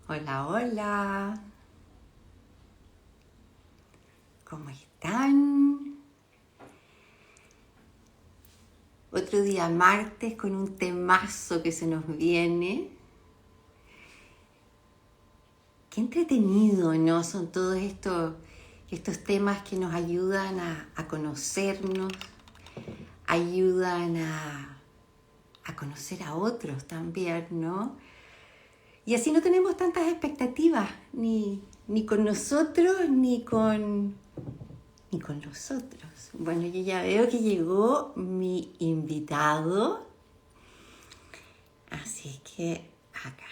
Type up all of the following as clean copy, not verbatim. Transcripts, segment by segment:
Hola, hola. ¿Cómo están? Otro día martes con un temazo que se nos viene. Qué entretenido, ¿no? Son todos estos temas que nos ayudan a conocernos, ayudan a conocer a otros también, ¿no? Y así no tenemos tantas expectativas, ni con nosotros, ni con los otros. Bueno, yo ya veo que llegó mi invitado, así que acá.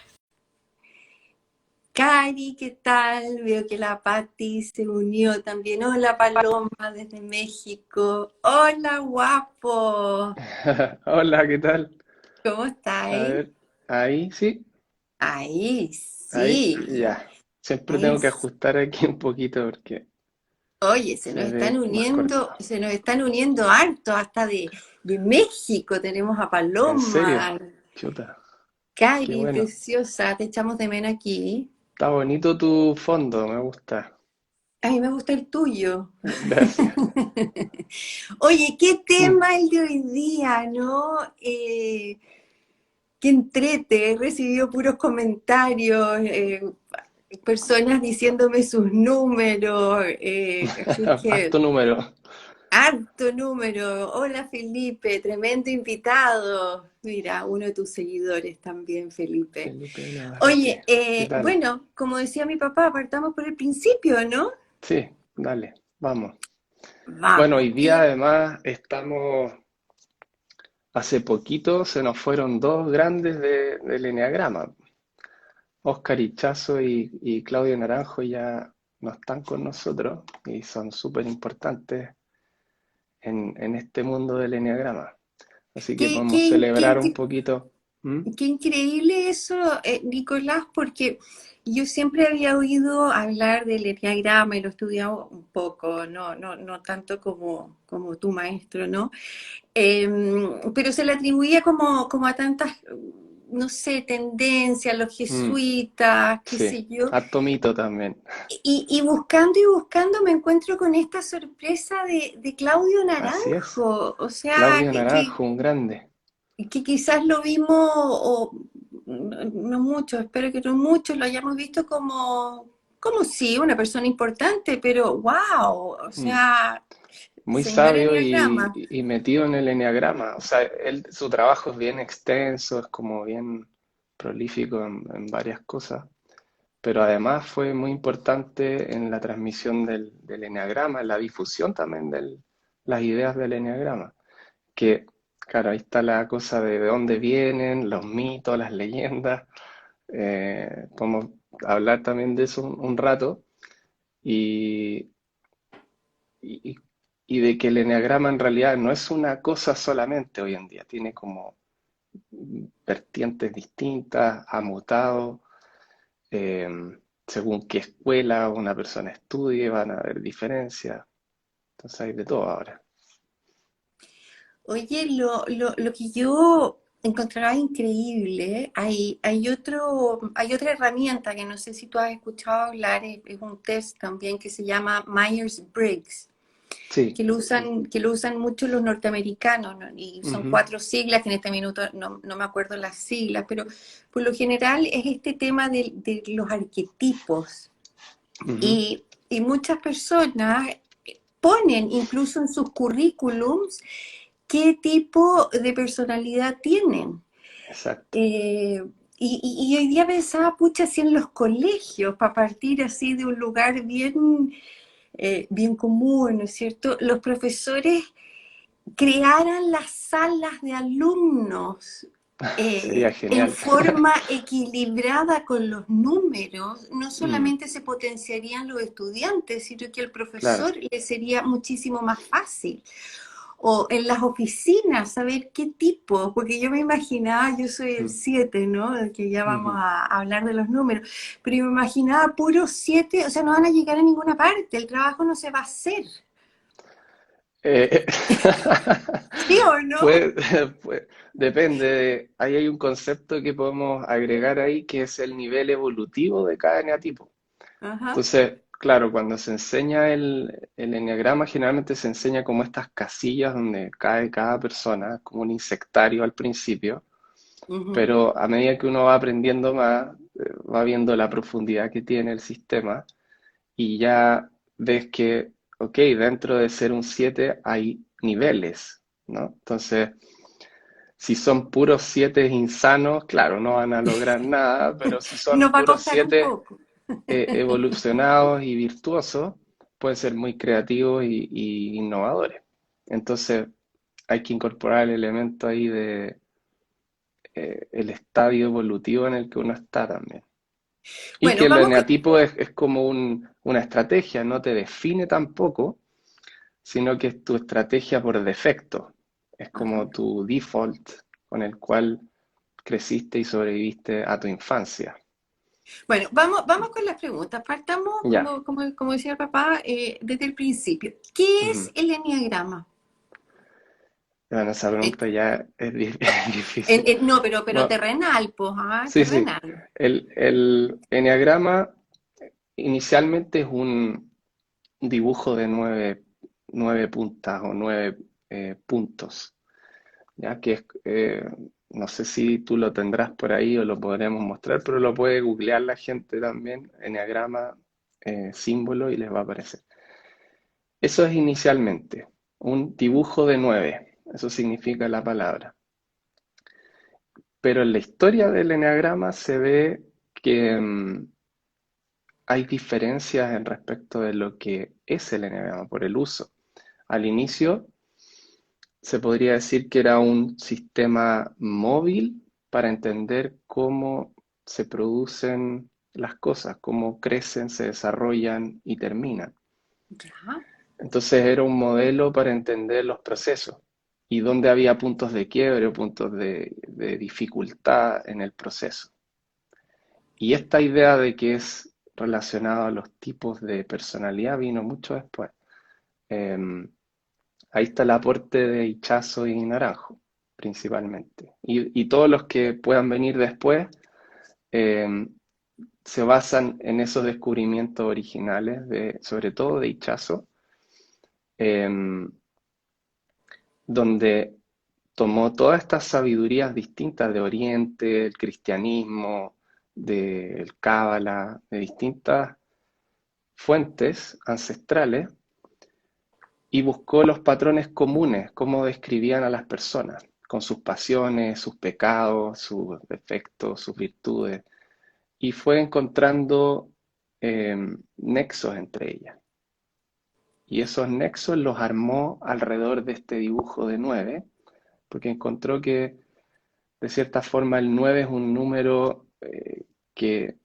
Cari, ¿qué tal? Veo que la Patti se unió también. Hola, Paloma, desde México. Hola, guapo. Hola, ¿qué tal? ¿Cómo A estáis? ver, ahí sí, Ahí, ahí sí. ya. Siempre Ahí. tengo que ajustar aquí un poquito porque Oye, se nos se están ve más uniendo, corto. se nos están uniendo harto, hasta de México tenemos a ¿En serio? Paloma. Chuta, qué Cari, bueno. preciosa, te echamos de menos aquí. Está bonito tu fondo, me gusta. A mí me gusta el tuyo. Gracias. Oye, qué Mm. tema el de hoy día, ¿no? Qué entrete, he recibido puros comentarios, personas diciéndome sus números, así que Harto número. harto número. Hola Felipe, tremendo invitado. Mira, uno de tus seguidores también, Felipe. Felipe Navarrete. Oye, ¿Qué tal? bueno, como decía mi papá, partamos por el principio, ¿no? Sí, dale, vamos. Bueno, Vamos. hoy día además estamos, hace poquito se nos fueron dos grandes del Eneagrama. Oscar Ichazo y Claudio Naranjo ya no están con nosotros y son súper importantes en este mundo del eneagrama. Así que Qué, podemos qué, celebrar un qué, poquito. ¿Mm? qué increíble eso, Nicolás, porque yo siempre había oído hablar del enneagrama y lo he estudiado un poco, no tanto como tu maestro, ¿no? Pero se le atribuía como a tantas, no sé, tendencias, los Mm, jesuitas, qué sí, sé yo. harto mito también. Y buscando y buscando me encuentro con esta sorpresa de Claudio Así es. Naranjo, o sea, Claudio que Naranjo, un grande. que quizás lo vimos, o no mucho, espero que no muchos lo hayamos visto como sí, una persona importante, pero wow, o Mm. sea, Muy señor sabio y, Enneagrama. y metido en el eneagrama. O sea, su trabajo es bien extenso, es como bien prolífico en varias cosas. Pero además fue muy importante en la transmisión del eneagrama, en la difusión también de las ideas del eneagrama. Que, claro, ahí está la cosa de dónde vienen, los mitos, las leyendas. Podemos hablar también de eso un rato. Y, y, y de que el eneagrama en realidad no es una cosa solamente hoy en día, tiene como vertientes distintas, ha mutado. eh, Según qué escuela una persona estudie, van a haber diferencias. Entonces hay de todo ahora. Oye, lo que yo encontraba increíble, hay otra herramienta que no sé si tú has escuchado hablar, es un test también que se llama Myers-Briggs, Sí. que lo usan mucho los norteamericanos, ¿no? Y son Ujú, cuatro siglas, que en este minuto no me acuerdo las siglas, pero por lo general es este tema de los arquetipos. ujú, Y muchas personas ponen incluso en sus currículums qué tipo de personalidad tienen. exacto. Eh, y hoy día pensaba, pucha, si en los colegios, para partir así de un lugar bien común, ¿no es cierto? Los profesores crearan las salas de alumnos Sería en genial. forma equilibrada con los números, no Mm, solamente se potenciarían los estudiantes, sino que al claro. profesor le sería muchísimo más fácil. O en las oficinas, saber qué tipo, porque yo me imaginaba, yo soy el Mm, 7, ¿no? Que ya vamos ujú. a hablar de los números, pero yo me imaginaba puros 7, o sea, no van a llegar a ninguna parte, el trabajo no se va a hacer. Eh, ¿Sí o no? Pues, pues, depende ahí hay un concepto que podemos agregar ahí que es el nivel evolutivo de cada eneatipo. Ajá. Entonces, claro, cuando se enseña el eneagrama, generalmente se enseña como estas casillas donde cae cada persona, como un insectario al principio, Ujú. pero a medida que uno va aprendiendo más, va viendo la profundidad que tiene el sistema y ya ves que, ok, dentro de ser un 7 hay niveles, ¿no? Entonces, si son puros 7 insanos, claro, no van a lograr nada, pero si son Nos va a puros costar un 7 poco. evolucionados y virtuosos, pueden ser muy creativos y innovadores. Entonces, hay que incorporar el elemento ahí de el estadio evolutivo en el que uno está también. Y que Bueno, el vamos con... eneatipo es como una estrategia, no te define tampoco, sino que es tu estrategia por defecto. Es Ajá. como tu default con el cual creciste y sobreviviste a tu infancia. Bueno, vamos con las preguntas. Partamos, Ya. como decía el papá, desde el principio. ¿Qué es Ujú. el enneagrama? Bueno, esa Eh, pregunta ya es difícil. no, pero Bueno, terrenal, pues, ah, sí, sí. terrenal. El eneagrama inicialmente es un dibujo de nueve puntas o nueve puntos, ya que es, no sé si tú lo tendrás por ahí o lo podremos mostrar, pero lo puede googlear la gente también, eneagrama, símbolo y les va a aparecer. Eso es inicialmente un dibujo de nueve, eso significa la palabra. Pero en la historia del eneagrama se ve que hay diferencias en respecto de lo que es el eneagrama por el uso. Al inicio se podría decir que era un sistema móvil para entender cómo se producen las cosas, cómo crecen, se desarrollan y terminan. Ya. Entonces era un modelo para entender los procesos y dónde había puntos de quiebre o puntos de dificultad en el proceso. Y esta idea de que es relacionado a los tipos de personalidad vino mucho después. Eh, Ahí está el aporte de Ichazo y Naranjo, principalmente. Y todos los que puedan venir después eh, se basan en esos descubrimientos originales, sobre todo de Ichazo, eh, donde tomó todas estas sabidurías distintas de Oriente, el cristianismo, del Cábala, de distintas fuentes ancestrales y buscó los patrones comunes, cómo describían a las personas, con sus pasiones, sus pecados, sus defectos, sus virtudes, y fue encontrando eh, nexos entre ellas. Y esos nexos los armó alrededor de este dibujo de nueve, porque encontró que de cierta forma el 9 es un número que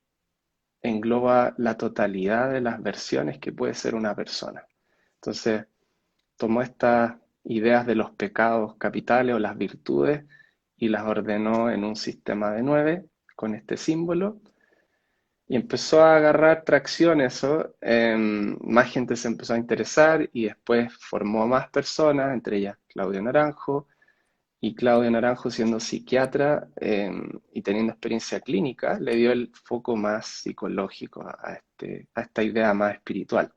engloba la totalidad de las versiones que puede ser una persona. Entonces, tomó estas ideas de los pecados capitales o las virtudes y las ordenó en un sistema de nueve con este símbolo y empezó a agarrar tracción eso, más gente se empezó a interesar y después formó más personas, entre ellas Claudio Naranjo, y Claudio Naranjo siendo psiquiatra y teniendo experiencia clínica, le dio el foco más psicológico a esta idea más espiritual.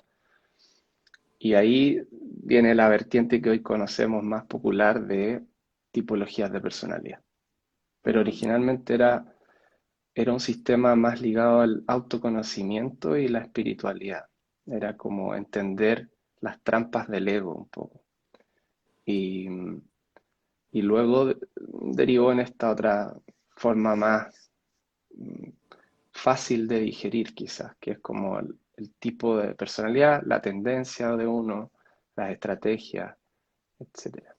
Y ahí viene la vertiente que hoy conocemos más popular de tipologías de personalidad. Pero Mm, originalmente era un sistema más ligado al autoconocimiento y la espiritualidad. Era como entender las trampas del ego un poco. Y, y luego derivó en esta otra forma más fácil de digerir quizás, que es como el tipo de personalidad, la tendencia de uno, las estrategias, etcétera.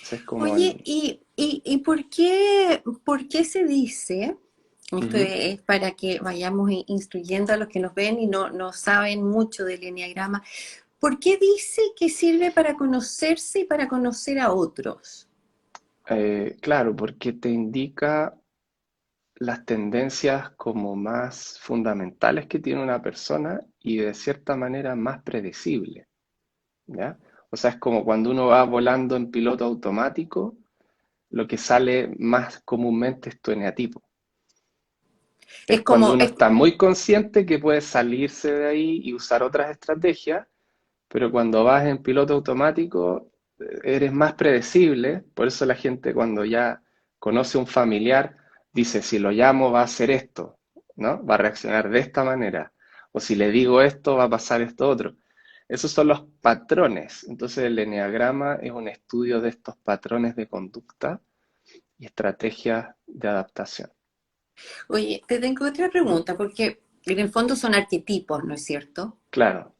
Ese es como oye, el... ¿y por qué se dice, esto Ujú. es para que vayamos instruyendo a los que nos ven y no saben mucho del enneagrama, ¿por qué dice que sirve para conocerse y para conocer a otros? Claro, porque te indica las tendencias como más fundamentales que tiene una persona y de cierta manera más predecible, ¿ya? O sea, es como cuando uno va volando en piloto automático, lo que sale más comúnmente es tu eneatipo. Es Es cuando como, uno es, está muy consciente que puede salirse de ahí y usar otras estrategias, pero cuando vas en piloto automático, eres más predecible. Por eso la gente cuando ya conoce a un familiar, dice, si lo llamo va a hacer esto, ¿no? Va a reaccionar de esta manera. O si le digo esto, va a pasar esto otro. Esos son los patrones. Entonces el eneagrama es un estudio de estos patrones de conducta y estrategias de adaptación. oye, te tengo otra pregunta, porque en el fondo son arquetipos, ¿no es cierto? Claro,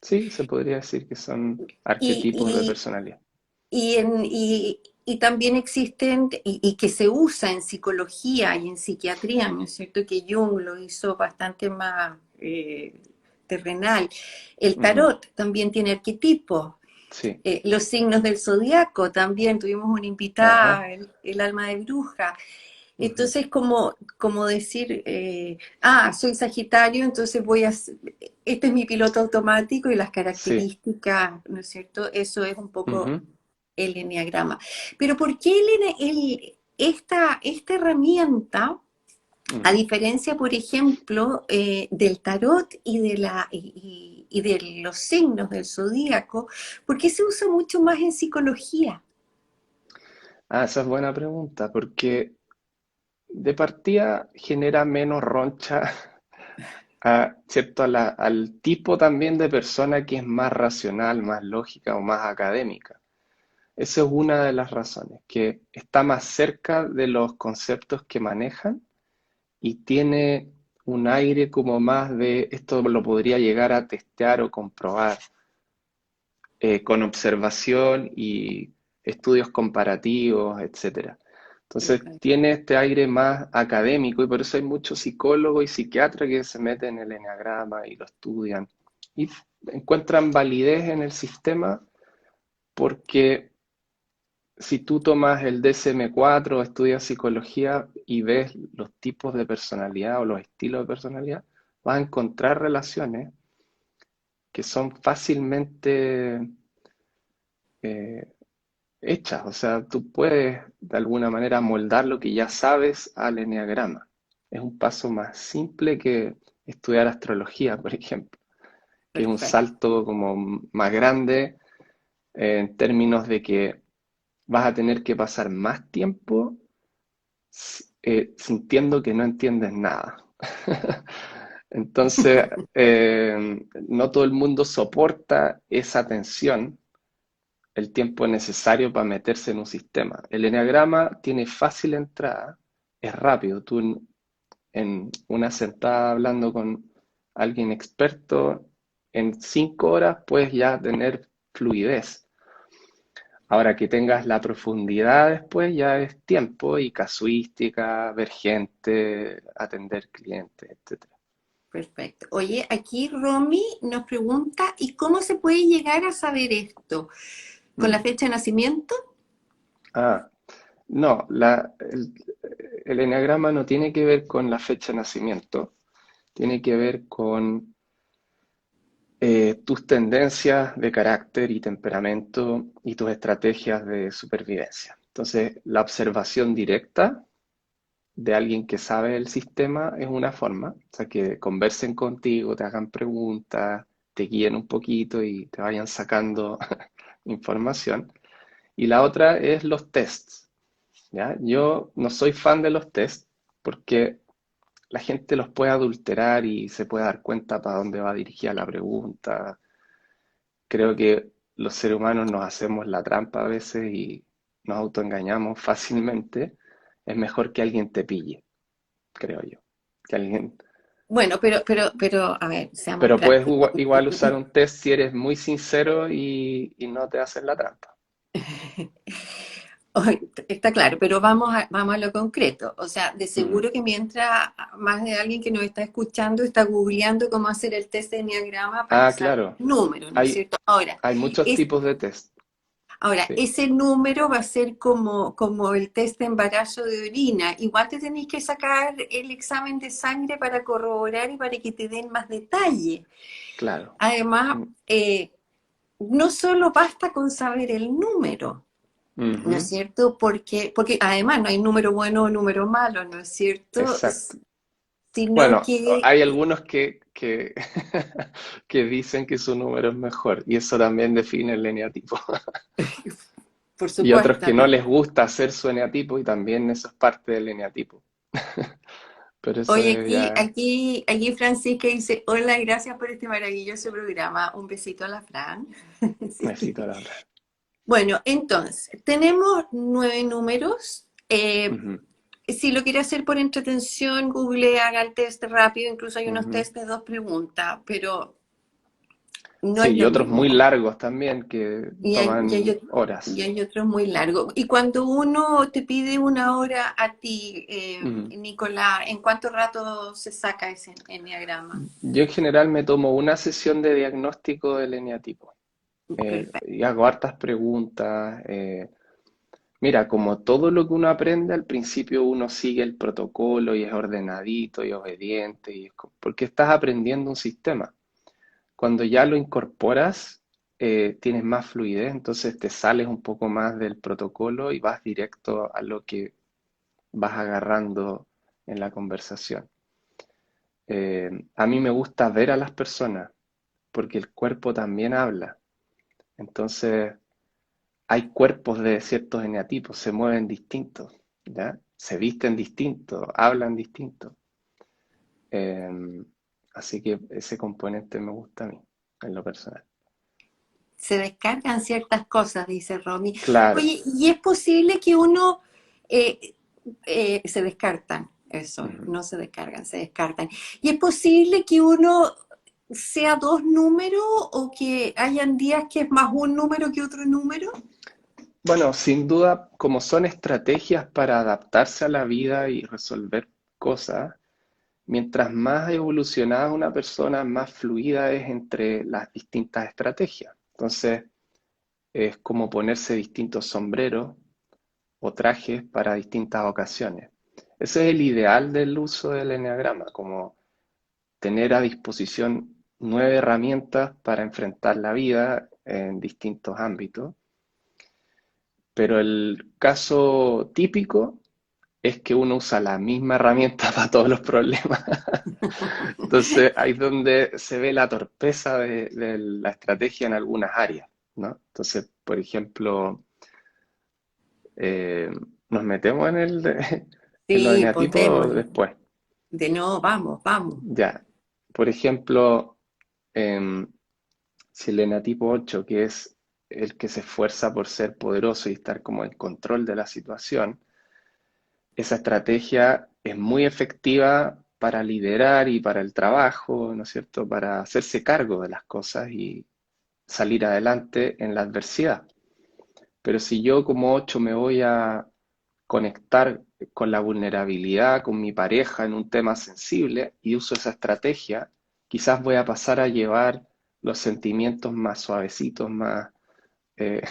sí, se podría decir que son arquetipos de Y, personalidad. y también existen, y que se usa en psicología y en psiquiatría, ¿no es cierto? Que Jung lo hizo bastante más terrenal. El Ujú, tarot también tiene arquetipos. sí, Los signos del zodiaco también, tuvimos una ajá. invitada, el alma de bruja. Ujú. Entonces, como decir, soy Sagitario, entonces este es mi piloto automático y las Sí, características, ¿no es cierto? Eso es un poco ujú, el eneagrama. Pero ¿por qué esta herramienta, a ujú. diferencia, por ejemplo, del tarot y de los signos del zodíaco, por qué se usa mucho más en psicología? Esa es buena pregunta, porque de partida genera menos roncha ¿cierto? Al tipo también de persona que es más racional, más lógica o más académica. Esa es una de las razones, que está más cerca de los conceptos que manejan y tiene un aire como más de esto lo podría llegar a testear o comprobar con observación y estudios comparativos, etcétera. Entonces tiene este aire más académico y por eso hay muchos psicólogos y psiquiatras que se meten en el eneagrama y lo estudian y encuentran validez en el sistema porque si tú tomas el DSM-4 o estudias psicología y ves los tipos de personalidad o los estilos de personalidad, vas a encontrar relaciones que son fácilmente eh, hechas. O sea, tú puedes de alguna manera moldar lo que ya sabes al eneagrama. Es un paso más simple que estudiar astrología, por ejemplo, que es un Perfecto. salto como más grande en términos de que vas a tener que pasar más tiempo sintiendo que no entiendes nada. Entonces, no todo el mundo soporta esa tensión el tiempo necesario para meterse en un sistema. El eneagrama tiene fácil entrada, es rápido. Tú en una sentada hablando con alguien experto, en 5 horas puedes ya tener fluidez. Ahora que tengas la profundidad después ya es tiempo y casuística, ver gente, atender clientes, etcétera. Perfecto. Oye, aquí Romy nos pregunta, ¿y cómo se puede llegar a saber esto? ¿Con la Mm. fecha de nacimiento? Ah, no, el eneagrama no tiene que ver con la fecha de nacimiento, tiene que ver con tus tendencias de carácter y temperamento y tus estrategias de supervivencia. Entonces, la observación directa de alguien que sabe el sistema es una forma, o sea, que conversen contigo, te hagan preguntas, te guíen un poquito y te vayan sacando información. Y la otra es los tests, ¿ya? Yo no soy fan de los tests porque la gente los puede adulterar y se puede dar cuenta para dónde va dirigida la pregunta. Creo que los seres humanos nos hacemos la trampa a veces y nos autoengañamos fácilmente. Es mejor que alguien te pille, creo yo. Que alguien... Bueno, a ver, seamos Pero puedes prácticos. igual usar un test si eres muy sincero y no te hacen la trampa. Está claro, pero vamos a lo concreto. O sea, de Mm. seguro que mientras más de alguien que nos está escuchando está googleando cómo hacer el test de Enneagrama para Ah, saber claro. el número, ¿no es Hay, cierto? Ahora, hay muchos es, tipos de test. ahora, Sí, ese número va a ser como el test de embarazo de orina. Igual te tenéis que sacar el examen de sangre para corroborar y para que te den más detalle. claro. Además, Mm, no solo basta con saber el número, ¿no es Ujú, cierto? Porque además no hay número bueno o número malo, ¿no es cierto? exacto. Sino Bueno, que, hay algunos que, que dicen que su número es mejor y eso también define el eneatipo. por Y otros supuesto, que no ¿no? les gusta hacer su eneatipo y también eso es parte del eneatipo. Pero eso Oye, es ya aquí Francisca dice, hola, gracias por este maravilloso programa. Un besito a la Fran. necesito Sí. hablar. Bueno, entonces, tenemos 9 números. Ujú, Si lo quiere hacer por entretención, Google haga el test rápido. Incluso hay unos ujú. test de 2 preguntas, pero no Sí, es y lo otros muy mismo. largos también que Y hay, y hay toman ot- y horas. hay otros muy largos. Y cuando uno te pide una hora a ti, Ujú. Nicolás, ¿en cuánto rato se saca ese enneagrama? Yo en general me tomo una sesión de diagnóstico del eneatipo Perfecto. y hago hartas preguntas. Mira, como todo lo que uno aprende, al principio uno sigue el protocolo y es ordenadito y obediente, porque estás aprendiendo un sistema. Cuando ya lo incorporas, tienes más fluidez, entonces te sales un poco más del protocolo y vas directo a lo que vas agarrando en la conversación. A mí me gusta ver a las personas porque el cuerpo también habla. Entonces, hay cuerpos de ciertos eneatipos, se mueven distintos, ¿ya? Se visten distintos, hablan distintos. Eh, Así que ese componente me gusta a mí, en lo personal. Se descargan ciertas cosas, dice Romy. Claro. Oye, ¿y es posible que uno eh, se descartan? Eso, Ujú. no se descargan, se descartan. ¿Y es posible que uno sea 2 números o que hayan días que es más un número que otro número? Bueno, sin duda, como son estrategias para adaptarse a la vida y resolver cosas, mientras más evolucionada una persona, más fluida es entre las distintas estrategias. Entonces, es como ponerse distintos sombreros o trajes para distintas ocasiones. Ese es el ideal del uso del eneagrama, como tener a disposición 9 herramientas para enfrentar la vida en distintos ámbitos. Pero el caso típico es que uno usa la misma herramienta para todos los problemas. Entonces, ahí es donde se ve la torpeza de la estrategia en algunas áreas, ¿no? Entonces, por ejemplo, eh, nos metemos en en los Sí, pues eneatipos démosle. después. De nuevo, vamos, vamos. Ya. Por ejemplo, em, si el eneatipo 8, que es el que se esfuerza por ser poderoso y estar como en control de la situación, esa estrategia es muy efectiva para liderar y para el trabajo, ¿no es cierto? Para hacerse cargo de las cosas y salir adelante en la adversidad. Pero si yo como 8 me voy a conectar con la vulnerabilidad, con mi pareja en un tema sensible y uso esa estrategia, quizás voy a pasar a llevar los sentimientos más suavecitos, eh,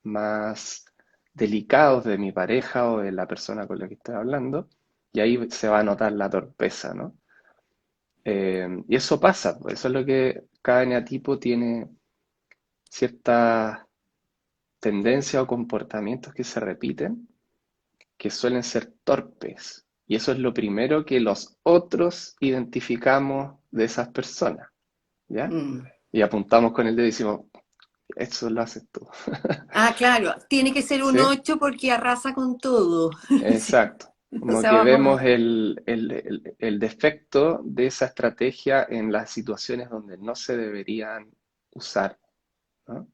más delicados de mi pareja o de la persona con la que estoy hablando, y ahí se va a notar la torpeza, ¿no? Y eso pasa, pues, eso es lo que cada eneatipo tiene ciertas tendencias o comportamientos que se repiten, que suelen ser torpes. Y eso es lo primero que los otros identificamos de esas personas, ¿ya? Mm. Y apuntamos con el dedo y decimos, eso lo haces tú. Ah, claro, tiene que ser un ¿Sí? 8 porque arrasa con todo. Sí. Exacto. O Como sea, que vamos vemos a... el defecto de esa estrategia en las situaciones donde no se deberían usar, ¿no?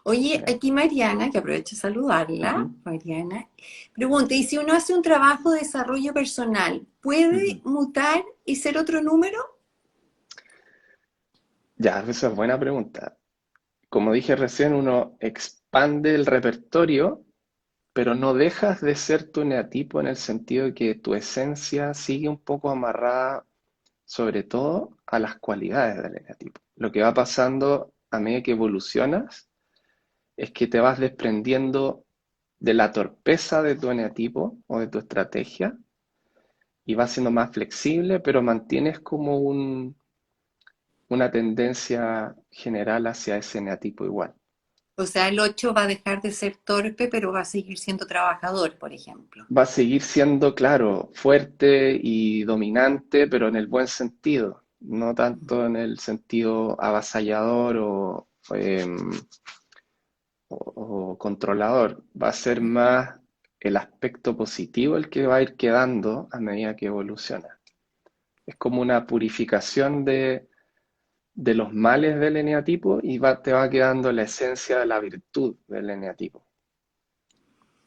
Oye, Sí. aquí Mariana, que aprovecho de saludarla, Ujú, Mariana, pregunta, ¿y si uno hace un trabajo de desarrollo personal, puede ujú. mutar y ser otro número? Ya, esa es buena pregunta. Como dije recién, uno expande el repertorio, pero no dejas de ser tu neatipo en el sentido de que tu esencia sigue un poco amarrada, sobre todo, a las cualidades del eneatipo. Lo que va pasando a medida que evolucionas es que te vas desprendiendo de la torpeza de tu eneatipo o de tu estrategia y vas siendo más flexible, pero mantienes como una tendencia general hacia ese eneatipo igual. O sea, el 8 va a dejar de ser torpe, pero va a seguir siendo trabajador, por ejemplo. Va a seguir siendo, claro, fuerte y dominante, pero en el buen sentido, no tanto en el sentido avasallador o controlador. Va a ser más el aspecto positivo el que va a ir quedando a medida que evoluciona. Es como una purificación de los males del eneatipo y te va quedando la esencia de la virtud del eneatipo.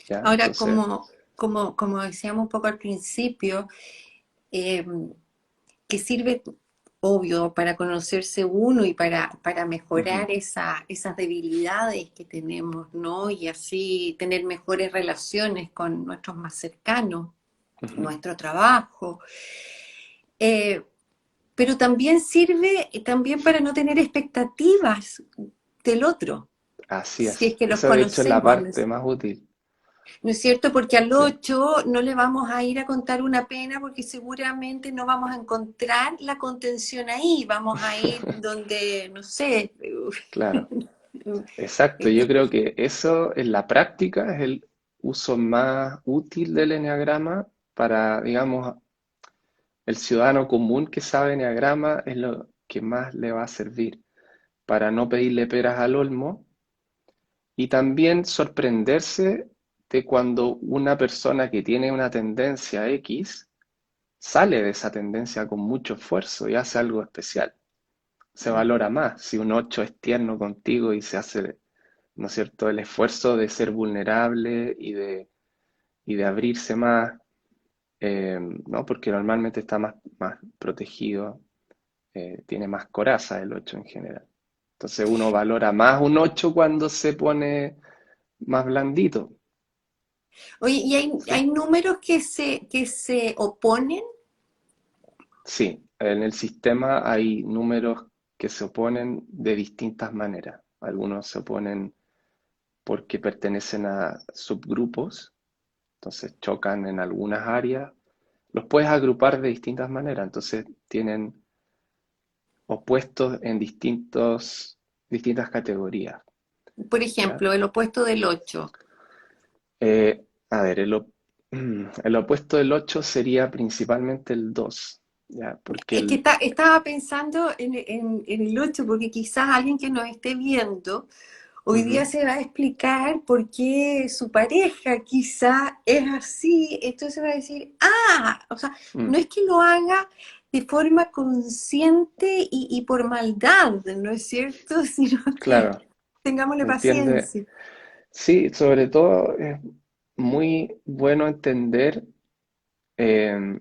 ¿Ya? Ahora, Entonces, como decíamos un poco al principio, eh, que sirve, obvio, para conocerse uno y para ujú, mejorar esas debilidades que tenemos, ¿no? Y así tener mejores relaciones con nuestros más cercanos, ujú, nuestro trabajo. Eh, pero también sirve también para no tener expectativas del otro, así si es es. que los Esa de hecho es la conocemos, parte más útil. ¿no es cierto? Porque al Sí, 8 no le vamos a ir a contar una pena porque seguramente no vamos a encontrar la contención ahí, vamos a ir donde, no sé, claro. Exacto. Yo creo que eso en la práctica es el uso más útil del eneagrama para, digamos, el ciudadano común que sabe eneagrama es lo que más le va a servir para no pedirle peras al olmo y también sorprenderse de cuando una persona que tiene una tendencia X sale de esa tendencia con mucho esfuerzo y hace algo especial. Se valora más si un 8 es tierno contigo y se hace, ¿no es cierto?, el esfuerzo de ser vulnerable y de abrirse más, ¿no? Porque normalmente está más protegido, tiene más coraza el 8 en general. Entonces uno valora más un 8 cuando se pone más blandito. Oye, ¿y Sí, hay números que se oponen? sí, en el sistema hay números que se oponen de distintas maneras. Algunos se oponen porque pertenecen a subgrupos, entonces chocan en algunas áreas. Los puedes agrupar de distintas maneras, entonces tienen opuestos en distintas categorías, Por ¿ya? ejemplo, el opuesto del 8. A ver, el opuesto del 8 sería principalmente el 2, ¿ya? Porque Es que estaba pensando en el 8 porque quizás alguien que nos esté viendo hoy día ujú, se va a explicar por qué su pareja quizá es así, entonces va a decir, ah, o sea, mm, no es que lo haga de forma consciente y por maldad, ¿no es cierto? Sino que claro, tengámosle entiende. paciencia. Sí, sobre todo es muy bueno entender eh,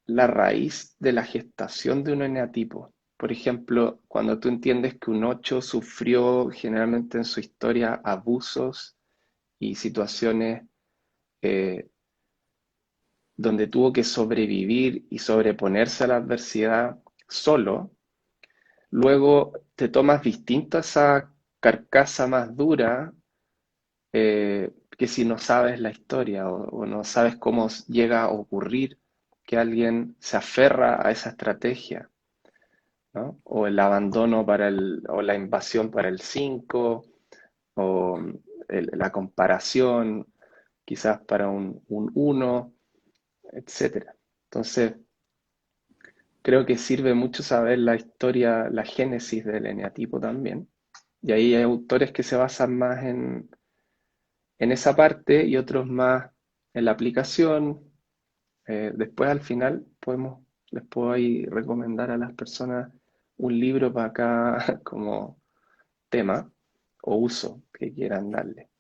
la raíz de la gestación de un eneatipo. Por ejemplo, cuando tú entiendes que un 8 sufrió generalmente en su historia abusos y situaciones eh, donde tuvo que sobrevivir y sobreponerse a la adversidad solo, luego te tomas distinta esa carcasa más dura que si no sabes la historia o no sabes cómo llega a ocurrir que alguien se aferra a esa estrategia, ¿no? O el abandono o la invasión para el 5 o la comparación, quizás para un 1, etcétera. Entonces, creo que sirve mucho saber la historia, la génesis del eneatipo también. Y ahí hay autores que se basan más en esa parte y otros más en la aplicación. Después al final les puedo ahí recomendar a las personas un libro para cada como tema o uso que quieran darle.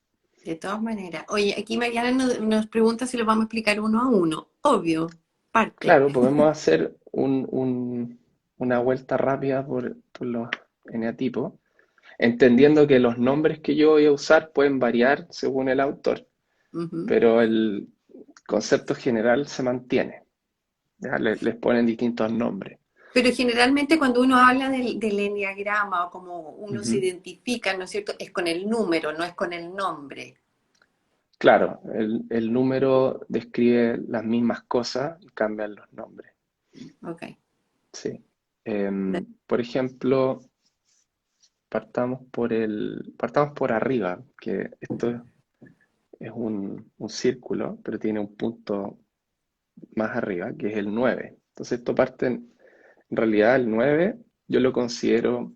De todas maneras. Oye, aquí Mariana nos pregunta si lo vamos a explicar uno a uno. Obvio, parte. Claro, podemos hacer una vuelta rápida por los eneatipos, entendiendo que los nombres que yo voy a usar pueden variar según el autor, Ujú. pero el concepto general se mantiene. ¿Ya? Les ponen distintos nombres. Pero generalmente cuando uno habla del enneagrama o como uno se Ujú. identifica, ¿no es cierto? Es con el número, no es con el nombre. Claro, el número describe las mismas cosas y cambian los nombres. Ok. Sí. Por ejemplo, partamos por arriba, que esto es un círculo, pero tiene un punto más arriba, que es el 9. Entonces esto parte, en realidad el 9 yo lo considero,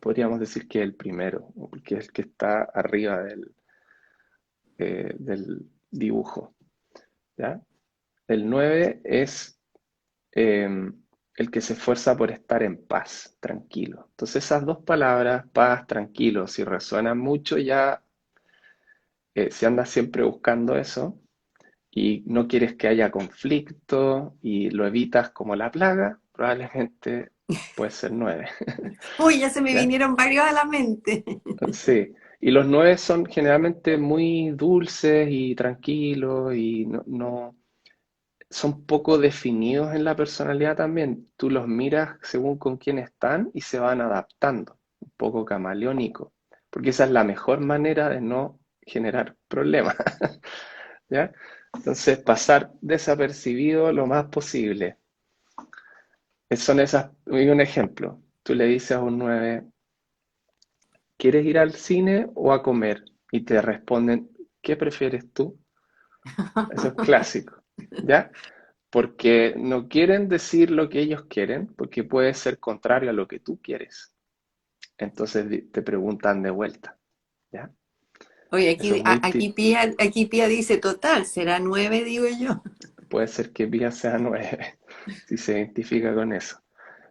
podríamos decir que es el primero, porque es el que está arriba del dibujo, ¿ya? El 9 es el que se esfuerza por estar en paz, tranquilo. Entonces esas dos palabras, paz, tranquilo, si resuenan mucho ya, si andas siempre buscando eso y no quieres que haya conflicto y lo evitas como la plaga, probablemente puede ser 9. Uy, ya se me ¿Ya? vinieron varios a la mente. Sí. Y los 9 son generalmente muy dulces y tranquilos y son poco definidos en la personalidad también. Tú los miras según con quién están y se van adaptando, un poco camaleónico, porque esa es la mejor manera de no generar problemas, ¿ya? Entonces, pasar desapercibido lo más posible. Son esas, y un ejemplo, tú le dices a un 9, ¿quieres ir al cine o a comer? Y te responden, ¿qué prefieres tú? Eso es clásico, ¿ya? Porque no quieren decir lo que ellos quieren, porque puede ser contrario a lo que tú quieres. Entonces te preguntan de vuelta, ¿ya? Oye, Eso es aquí, muy aquí Pía dice, total, será 9, digo yo. puede ser que Vía sea 9, si se identifica con eso.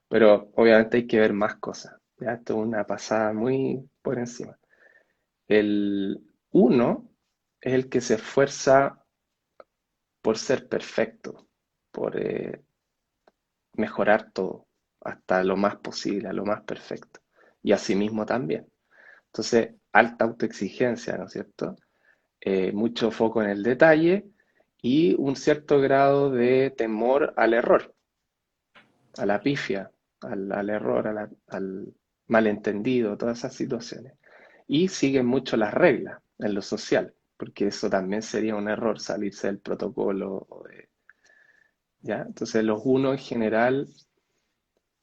Pero obviamente hay que ver más cosas, ¿ya? Esto es una pasada muy por encima. El uno es el que se esfuerza por ser perfecto, por mejorar todo, hasta lo más posible, a lo más perfecto. Y asimismo también. Entonces, alta autoexigencia, ¿no es cierto? Mucho foco en el detalle y un cierto grado de temor al error, a la pifia, al error, al malentendido, todas esas situaciones. Y siguen mucho las reglas en lo social, porque eso también sería un error, salirse del protocolo. ¿Ya? Entonces, los unos en general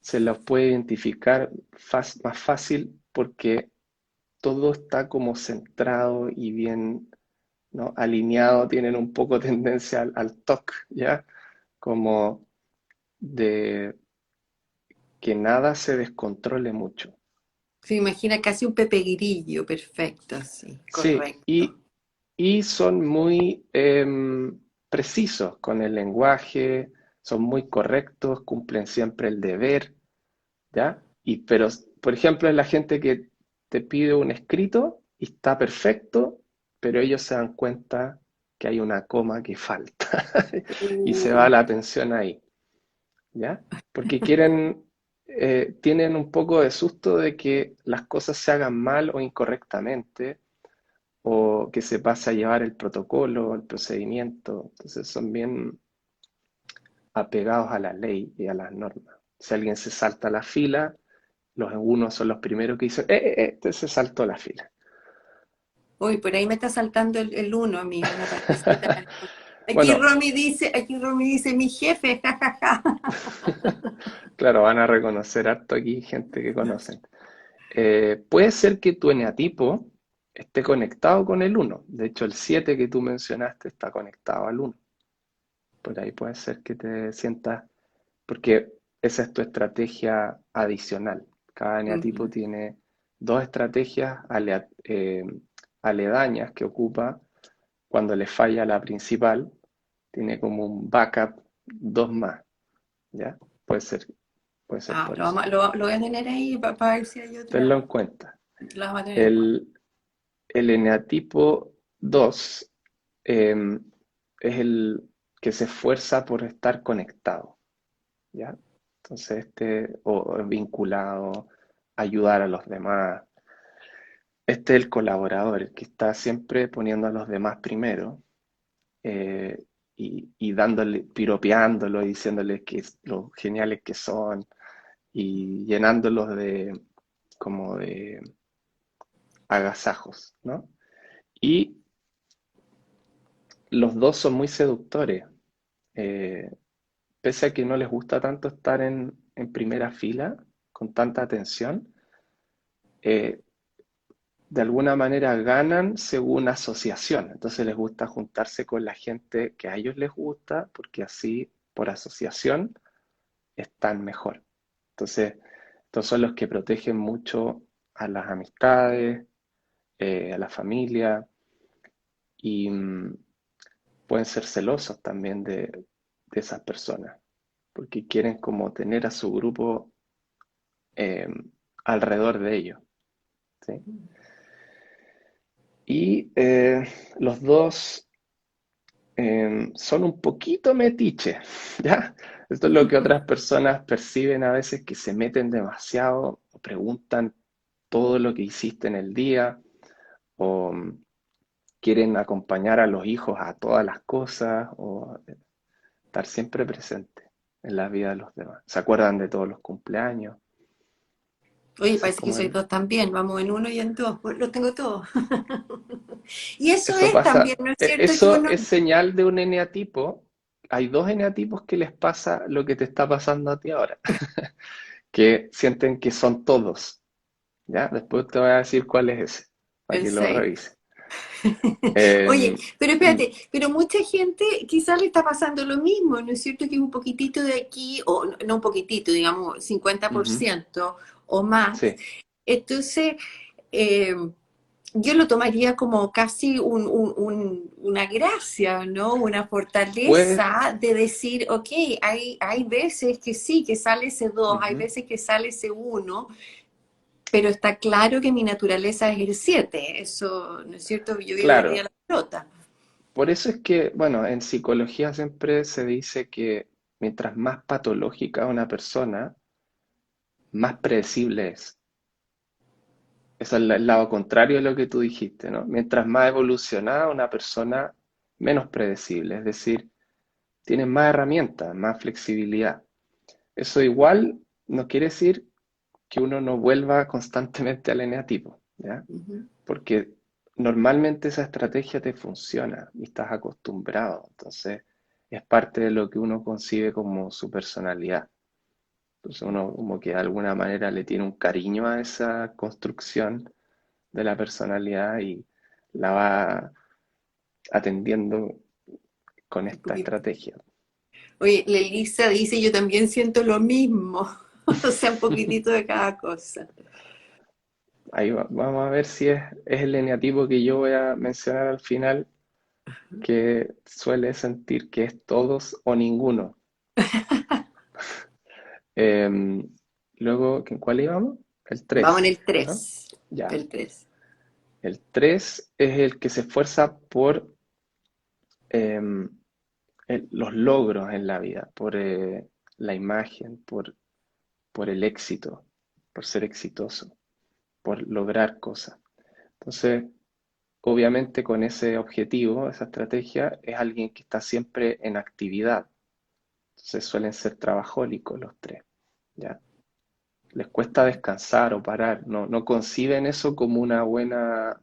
se los puede identificar más fácil porque todo está como centrado y bien, ¿no? Alineado, tienen un poco tendencia al TOC, ¿ya? Como de que nada se descontrole mucho. Se imagina casi un Pepe Grillo, perfecto, sí, Sí, correcto. y son muy precisos con el lenguaje, son muy correctos, cumplen siempre el deber, ¿ya? Pero, por ejemplo, es la gente que te pide un escrito y está perfecto, pero ellos se dan cuenta que hay una coma que falta y se va Uh, la atención ahí, ¿ya? Porque tienen un poco de susto de que las cosas se hagan mal o incorrectamente, o que se pase a llevar el protocolo, el procedimiento. Entonces son bien apegados a la ley y a las normas. Si alguien se salta la fila, los unos son los primeros que dicen, este se saltó la fila. Uy, por ahí me está saltando el uno a mí, me parece. Bueno, Aquí Romy dice, mi jefe, jajaja. claro, van a reconocer harto aquí gente que conocen. Puede ser que tu eneatipo esté conectado con el uno. De hecho, el 7 que tú mencionaste está conectado al uno. Por ahí puede ser que te sientas, porque esa es tu estrategia adicional. Cada eneatipo Ujú. tiene dos estrategias aledañas que ocupa cuando le falla la principal. Tiene como un backup, dos más, ¿ya? Puede ser Ah, por eso. lo voy a tener ahí para ver si hay Tenlo otra. en cuenta. Las vamos a tener en cuenta. El, el eneatipo 2 es el que se esfuerza por estar conectado, ¿ya? Entonces, o vinculado, ayudar a los demás. Este es el colaborador, el que está siempre poniendo a los demás primero, eh, y dándole, piropeándolo y diciéndoles que lo geniales que son y llenándolos como de agasajos, ¿no? Y los dos son muy seductores, eh, pese a que no les gusta tanto estar en primera fila con tanta atención, eh, de alguna manera ganan según asociación. Entonces les gusta juntarse con la gente que a ellos les gusta, porque así, por asociación, están mejor. Entonces, estos son los que protegen mucho a las amistades, a la familia, y pueden ser celosos también de esas personas, porque quieren como tener a su grupo eh, alrededor de ellos, ¿sí? Y los dos son un poquito metiches, ¿ya? Esto es lo que otras personas perciben a veces, que se meten demasiado o preguntan todo lo que hiciste en el día, o quieren acompañar a los hijos a todas las cosas, o estar siempre presente en la vida de los demás. Se acuerdan de todos los cumpleaños. Oye, Ese es parece que como soy el... dos también, vamos en uno y en dos, pues lo tengo todo. Y eso Eso es pasa, también, ¿no es cierto? Que eso uno, es señal de un eneatipo. Hay dos eneatipos que les pasa lo que te está pasando a ti ahora, que sienten que son todos, ¿ya? Después te voy a decir cuál es ese, para el que lo 6. revise. Eh, Oye, pero mm, espérate, pero mucha gente quizás le está pasando lo mismo, ¿no es cierto? Que un poquitito de aquí, o no un poquitito, digamos, cincuenta por ujú, ciento o más. sí, Entonces, eh, yo lo tomaría como casi una gracia, ¿no? Una pues, fortaleza de decir, ok, hay veces que sí, que sale ese dos, hay ujú, veces que sale ese uno, pero está claro que mi naturaleza es el 7. Eso, ¿no es cierto? Yo vivo arriba de claro. la pelota. Por eso es que, bueno, en psicología siempre se dice que mientras más patológica una persona, más predecible es. Es el lado contrario de lo que tú dijiste, ¿no? Mientras más evolucionada una persona, menos predecible, es decir, tiene más herramientas, más flexibilidad. Eso igual no quiere decir que uno no vuelva constantemente al eneatipo, ¿ya? Ujú. Porque normalmente esa estrategia te funciona y estás acostumbrado, entonces es parte de lo que uno concibe como su personalidad. Entonces uno como que de alguna manera le tiene un cariño a esa construcción de la personalidad y la va atendiendo con Un esta poquito. estrategia. Oye, la Elisa dice, yo también siento lo mismo. O sea, un poquitito de cada cosa. Ahí vamos a ver si es el eneatipo que yo voy a mencionar al final, que suele sentir que es todos o ninguno. Em, luego, ¿cuál íbamos? El Vamos en 3, el ¿no? 3. Ya. El 3. El 3 es el que se esfuerza por em, los logros en la vida, por la imagen, por el éxito, por ser exitoso, por lograr cosas. Entonces, obviamente con ese objetivo, esa estrategia, es alguien que está siempre en actividad. Entonces suelen ser trabajólicos los tres, ¿ya? Les cuesta descansar o parar, no conciben eso como una buena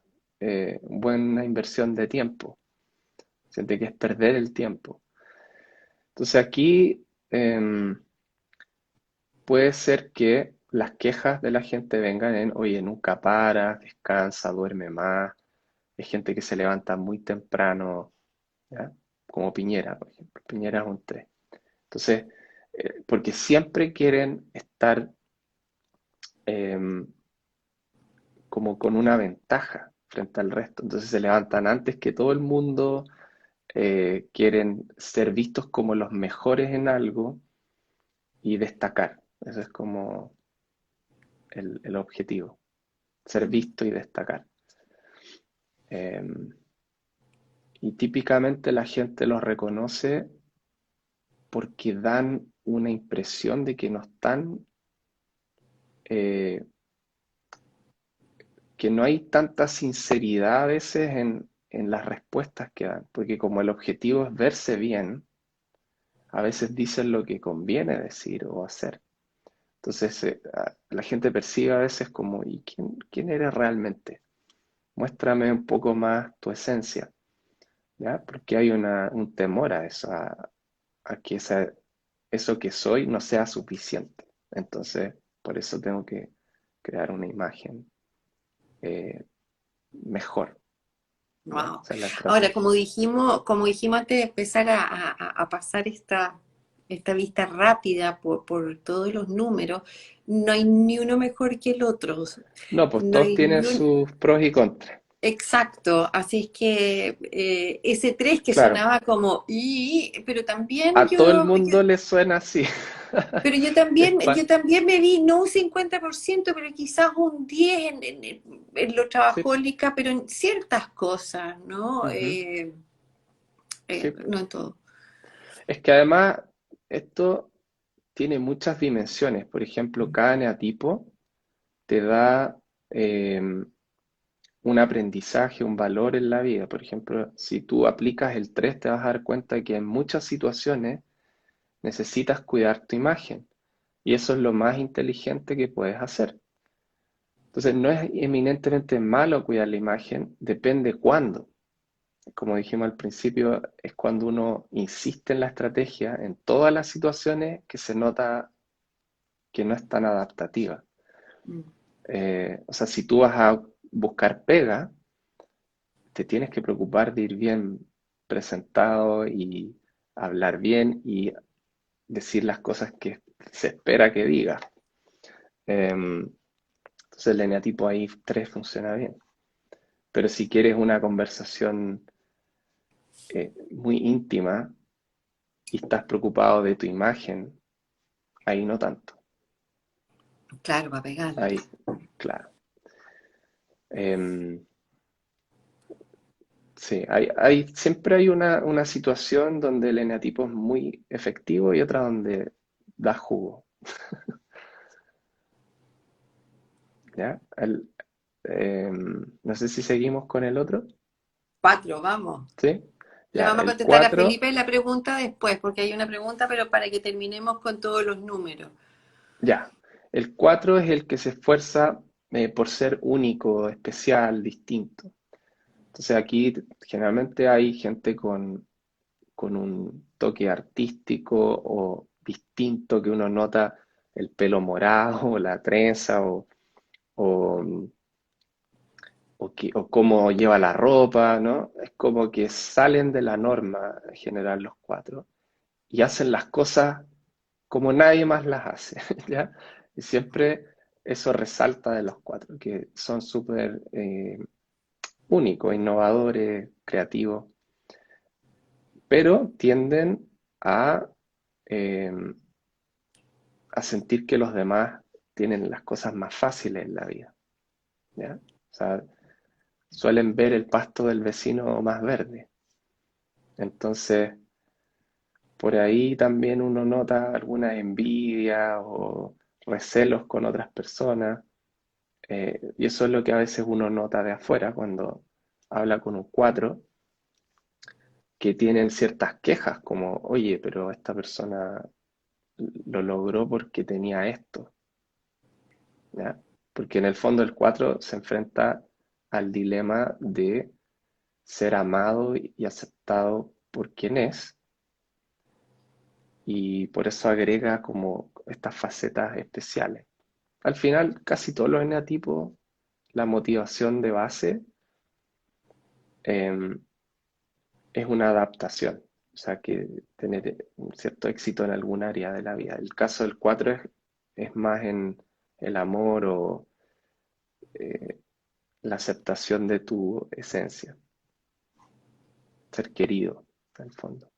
inversión de tiempo, siente que es perder el tiempo. Entonces aquí puede ser que las quejas de la gente vengan en, oye, nunca paras, descansa, duerme más, hay gente que se levanta muy temprano, ¿ya? Como Piñera, por ejemplo. Piñera es un 3. Entonces, porque siempre quieren estar em, como con una ventaja frente al resto. Entonces se levantan antes que todo el mundo, quieren ser vistos como los mejores en algo y destacar. Ese es como el objetivo, ser visto y destacar. Em, y típicamente la gente los reconoce porque dan una impresión de que no están, eh, que no hay tanta sinceridad a veces en las respuestas que dan, porque como el objetivo es verse bien, a veces dicen lo que conviene decir o hacer. Entonces la gente percibe a veces como, ¿y quién eres realmente? Muéstrame un poco más tu esencia, ¿ya? Porque hay un temor a eso, a que eso que soy no sea suficiente. Entonces, por eso tengo que crear una imagen eh, mejor, ¿ya? Wow. Esa es la Ahora, estrategia. como dijimos antes de empezar a pasar esta vista rápida por todos los números, no hay ni uno mejor que el otro. No, pues No todos hay tienen ni un... sus pros y contras. Exacto, así es que ese 3 que Claro, sonaba como y, pero también a todo el mundo le suena así. pero Es yo también me vi, no un 50% pero quizás un 10 en lo sí, trabajólica, pero en ciertas cosas, ¿no? ujú, sí. No en todo. Es que además esto tiene muchas dimensiones. Por ejemplo, cada eneatipo te da un aprendizaje, un valor en la vida. Por ejemplo, si tú aplicas el 3, te vas a dar cuenta que en muchas situaciones necesitas cuidar tu imagen. Y eso es lo más inteligente que puedes hacer. Entonces, no es eminentemente malo cuidar la imagen, depende cuándo. Como dijimos al principio, es cuando uno insiste en la estrategia en todas las situaciones que se nota que no es tan adaptativa. Mm. O sea, si tú vas a buscar pega, te tienes que preocupar de ir bien presentado y hablar bien y decir las cosas que se espera que digas. Entonces el eneatipo ahí 3 funciona bien. Pero si quieres una conversación muy íntima y estás preocupado de tu imagen, ahí no tanto. Claro, para pegarle. Ahí, claro. Em, sí, siempre hay una situación donde el eneatipo es muy efectivo y otra donde da jugo. ¿Ya? No sé si seguimos con el otro. 4, vamos. ¿Sí? Le Ya, vamos a el contestar a 4. Felipe la pregunta después, porque hay una pregunta, pero para que terminemos con todos los números. Ya. El 4 es el que se esfuerza por ser único, especial, distinto. Entonces aquí generalmente hay gente con un toque artístico o distinto que uno nota el pelo morado o la trenza o, o cómo lleva la ropa, ¿no? Es como que salen de la norma en general los 4 y hacen las cosas como nadie más las hace, ¿ya? Y siempre eso resalta de los 4 que son súper únicos, innovadores, creativos, pero tienden a, eh, a sentir que los demás tienen las cosas más fáciles en la vida, ¿ya? O sea, suelen ver el pasto del vecino más verde. Entonces, por ahí también uno nota alguna envidia o recelos con otras personas. Y eso es lo que a veces uno nota de afuera cuando habla con un 4 que tienen ciertas quejas como, oye, pero esta persona lo logró porque tenía esto, ¿ya? Porque en el fondo el 4 se enfrenta al dilema de ser amado y aceptado por quien es, y por eso agrega como estas facetas especiales. Al final, casi todos los eneatipos, la motivación de base eh, es una adaptación, o sea, que tener un cierto éxito en algún área de la vida. El caso del 4 es más en el amor o eh, la aceptación de tu esencia, ser querido, en el fondo.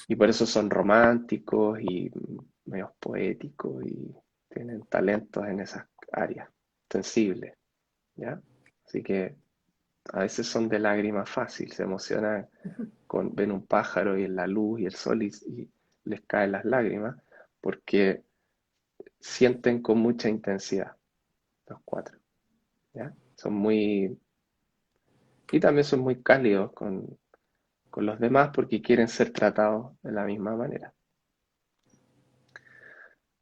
Y por eso son románticos y medios poéticos y tienen talentos en esas áreas, sensibles, ¿ya? Así que a veces son de lágrima fácil, se emocionan ven un pájaro y la luz y el sol y les caen las lágrimas porque sienten con mucha intensidad los 4, ¿ya? Son muy, y también son muy cálidos con los demás porque quieren ser tratados de la misma manera.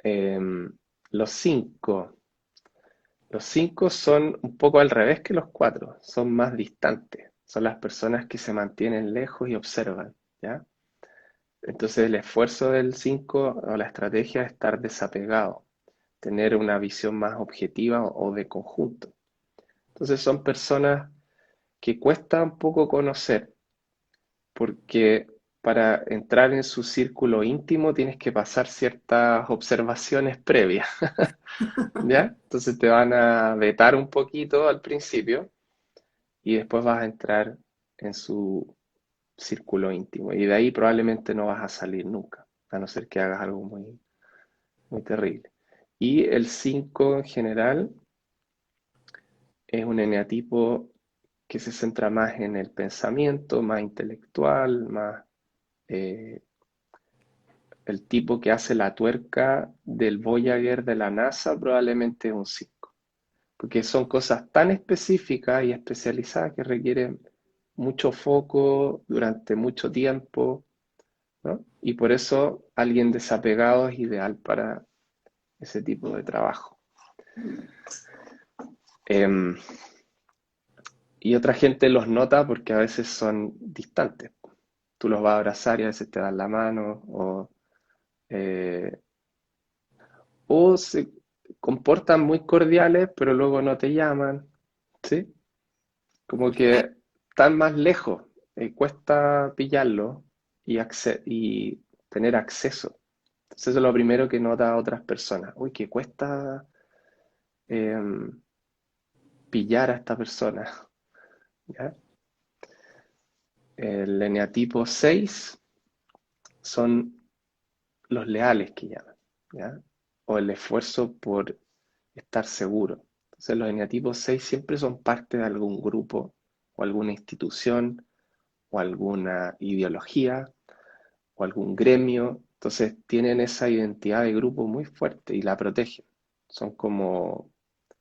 Em, los 5. Los 5 son un poco al revés que los 4, son más distantes, son las personas que se mantienen lejos y observan, ¿ya? Entonces el esfuerzo del 5 o la estrategia es estar desapegado, tener una visión más objetiva o de conjunto. Entonces son personas que cuesta un poco conocer, porque para entrar en su círculo íntimo tienes que pasar ciertas observaciones previas, ¿ya? Entonces te van a vetar un poquito al principio y después vas a entrar en su círculo íntimo. Y de ahí probablemente no vas a salir nunca, a no ser que hagas algo muy, muy terrible. Y el 5 en general es un eneatipo que se centra más en el pensamiento, más intelectual, más eh, el tipo que hace la tuerca del Voyager de la NASA probablemente es un 5, porque son cosas tan específicas y especializadas que requieren mucho foco durante mucho tiempo, ¿no? Y por eso alguien desapegado es ideal para ese tipo de trabajo. Em, y otra gente los nota porque a veces son distantes. Tú los vas a abrazar y a veces te dan la mano, eh, o se comportan muy cordiales, pero luego no te llaman, ¿sí? Como Claro. que están más lejos, cuesta pillarlo y tener acceso. Entonces eso es lo primero que nota a otras personas. Uy, que cuesta em, pillar a esta persona, ¿ya? El eneatipo 6 son los leales que llaman, ¿ya? O el esfuerzo por estar seguro. Entonces los eneatipos 6 siempre son parte de algún grupo o alguna institución o alguna ideología o algún gremio. Entonces tienen esa identidad de grupo muy fuerte y la protegen. Son como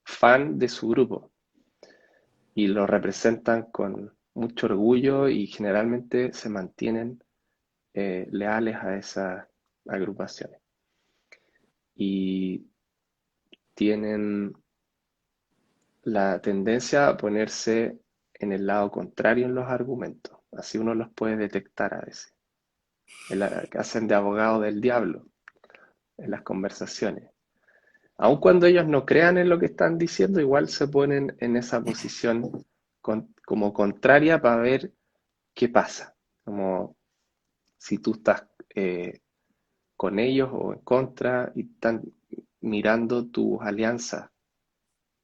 fan de su grupo y lo representan con mucho orgullo y generalmente se mantienen leales a esas agrupaciones. Y tienen la tendencia a ponerse en el lado contrario en los argumentos. Así uno los puede detectar a veces. Que hacen de abogado del diablo en las conversaciones. Aun cuando ellos no crean en lo que están diciendo, igual se ponen en esa posición como contraria para ver qué pasa. Como si tú estás con ellos o en contra y están mirando tus alianzas,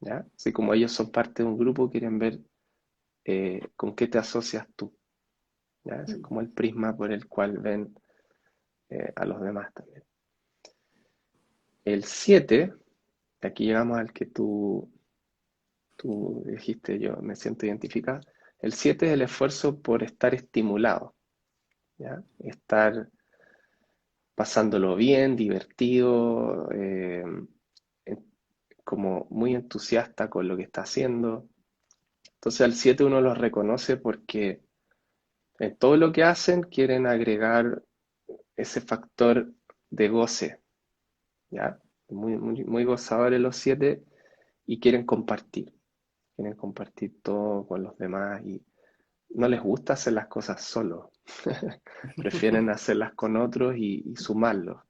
¿ya? Así como ellos son parte de un grupo, quieren ver con qué te asocias tú, ¿ya? Ese es como el prisma por el cual ven a los demás también. El 7, aquí llegamos al que tú dijiste, yo me siento identificado. El 7 es el esfuerzo por estar estimulado, ¿ya? Estar pasándolo bien, divertido, como muy entusiasta con lo que está haciendo. Entonces al 7 uno los reconoce porque en todo lo que hacen quieren agregar ese factor de goce, ¿ya? Muy gozadores los 7 y quieren compartir todo con los demás y no les gusta hacer las cosas solos, prefieren hacerlas con otros y sumarlos,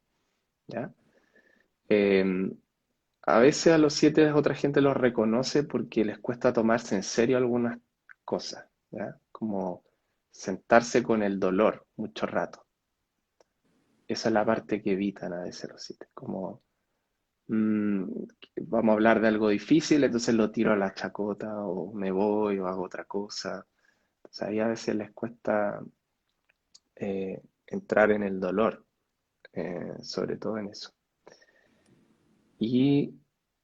¿ya? Eh, a veces a los 7 otra gente los reconoce porque les cuesta tomarse en serio algunas cosas, ¿ya? Como sentarse con el dolor mucho rato. Esa es la parte que evitan a veces los 7, como mm, vamos a hablar de algo difícil, entonces lo tiro a la chacota o me voy o hago otra cosa. O sea, ahí a veces les cuesta entrar en el dolor, sobre todo en eso. Y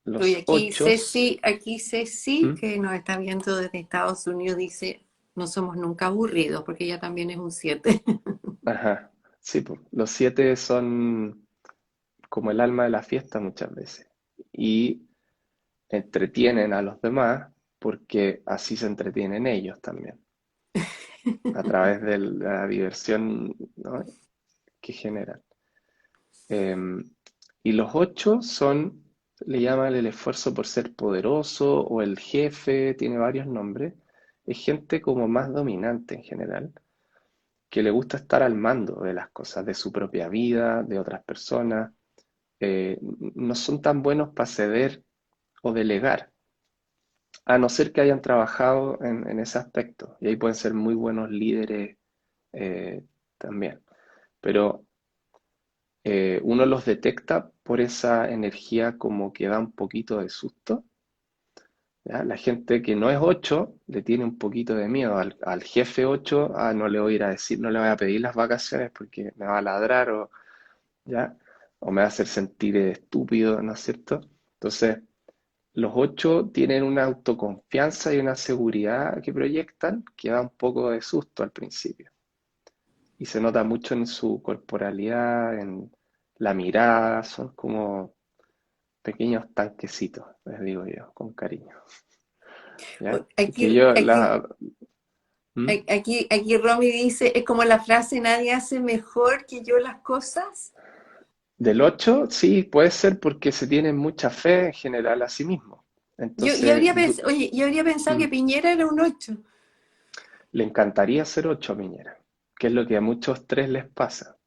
Oye, los ochos, Aquí Ceci, ¿mm? que nos está viendo desde Estados Unidos, dice, no somos nunca aburridos, porque ella también es un 7. Ajá, sí, pues, los 7 son como el alma de la fiesta muchas veces y entretienen a los demás porque así se entretienen ellos también, a través de la diversión, ¿no? que generan. Y los 8 son, le llaman el esfuerzo por ser poderoso o el jefe, tiene varios nombres. Es gente como más dominante en general, que le gusta estar al mando de las cosas, de su propia vida, de otras personas. No son tan buenos para ceder o delegar, a no ser que hayan trabajado en ese aspecto. Y ahí pueden ser muy buenos líderes también. Pero uno los detecta por esa energía como que da un poquito de susto. ¿Ya? La gente que no es 8 le tiene un poquito de miedo al jefe 8. No le voy a ir a decir, no le voy a pedir las vacaciones porque me va a ladrar o, ¿ya? O me va a hacer sentir estúpido, ¿no es cierto? Entonces, los 8 tienen una autoconfianza y una seguridad que proyectan que da un poco de susto al principio. Y se nota mucho en su corporalidad, en la mirada, son como pequeños tanquecitos, les digo yo, con cariño. ¿Ya? Que Aquí, yo aquí, ¿Mm? aquí Romy dice, es como la frase, nadie hace mejor que yo las cosas. Del 8 sí, puede ser porque se tiene mucha fe en general a sí mismo. Yo Entonces, habría pensado, oye, yo habría pensado ¿Mm? que Piñera era un 8. Le encantaría ser 8 a Piñera, que es lo que a muchos 3 les pasa,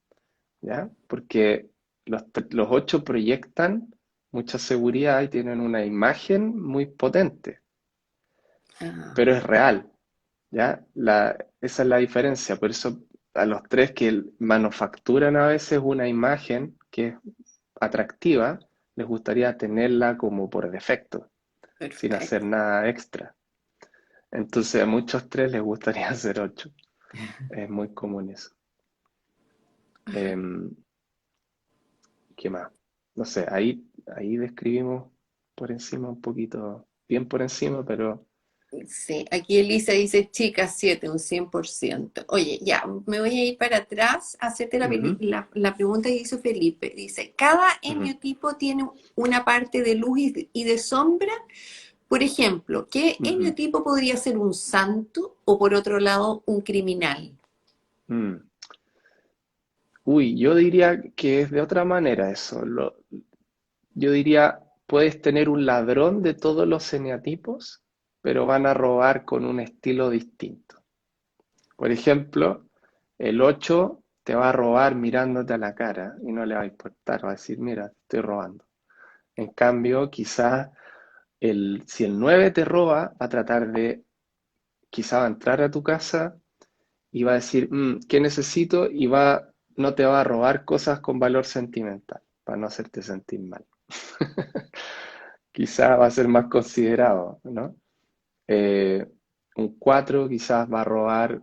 ¿ya? Porque los 8 proyectan mucha seguridad y tienen una imagen muy potente, Ah, pero es real, ¿ya? Esa es la diferencia, por eso a los 3 que manufacturan a veces una imagen que es atractiva, les gustaría tenerla como por defecto, sin hacer perfecto. nada extra. Entonces a muchos 3 les gustaría ser 8. Es muy común eso. Em, ¿Qué más? No sé, ahí describimos por encima un poquito, bien por encima, pero... Sí, aquí Elisa dice, chica, 7 un 100%. Oye, ya, me voy a ir para atrás a hacerte Ujú, la pregunta que hizo Felipe. Dice, ¿cada ujú, eniotipo tiene una parte de luz y de sombra? Por ejemplo, ¿qué ujú, eniotipo podría ser un santo o por otro lado un criminal? mm. Uy, yo diría que es de otra manera eso. Yo diría, puedes tener un ladrón de todos los eneatipos, pero van a robar con un estilo distinto. Por ejemplo, el 8 te va a robar mirándote a la cara y no le va a importar, va a decir, mira, te estoy robando. En cambio, quizás si el 9 te roba, va a tratar de, quizá va a entrar a tu casa y va a decir, ¿qué necesito? Y no te va a robar cosas con valor sentimental, para no hacerte sentir mal. Quizá va a ser más considerado, ¿no? Eh, un 4 quizás va a robar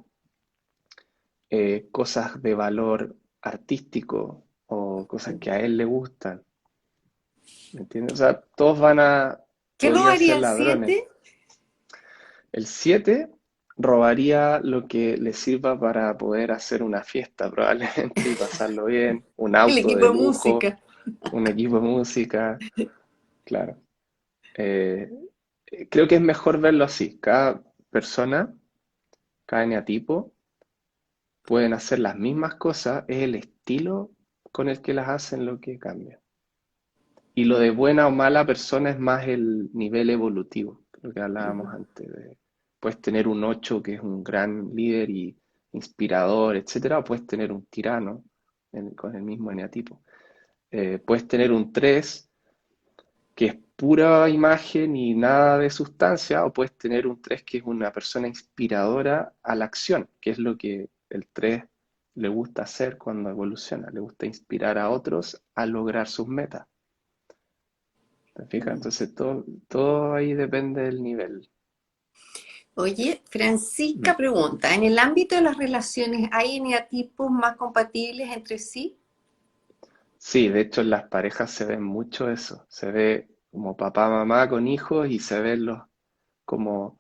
cosas de valor artístico o cosas que a él le gustan, ¿me entiendes? O sea, ¿Qué podrían robaría ser el ladrones. 7? El 7 robaría lo que le sirva para poder hacer una fiesta probablemente y pasarlo bien, un El auto equipo de de lujo, música. un equipo de música, claro. Eh, Creo que es mejor verlo así. Cada persona, cada eneatipo, pueden hacer las mismas cosas, es el estilo con el que las hacen lo que cambia. Y lo de buena o mala persona es más el nivel evolutivo, lo que hablábamos antes. Puedes tener un 8 que es un gran líder y inspirador, etcétera, o puedes tener un tirano con el mismo eneatipo. Puedes tener un 3 que es pura imagen y nada de sustancia, o puedes tener un 3 que es una persona inspiradora a la acción, que es lo que el 3 le gusta hacer cuando evoluciona, le gusta inspirar a otros a lograr sus metas. ¿Te fijas? Entonces todo ahí depende del nivel. Oye, Francisca Mm. pregunta, ¿en el ámbito de las relaciones hay eneatipos más compatibles entre sí? Sí, de hecho en las parejas se ve mucho eso. Se ve como papá, mamá con hijos y se ven como,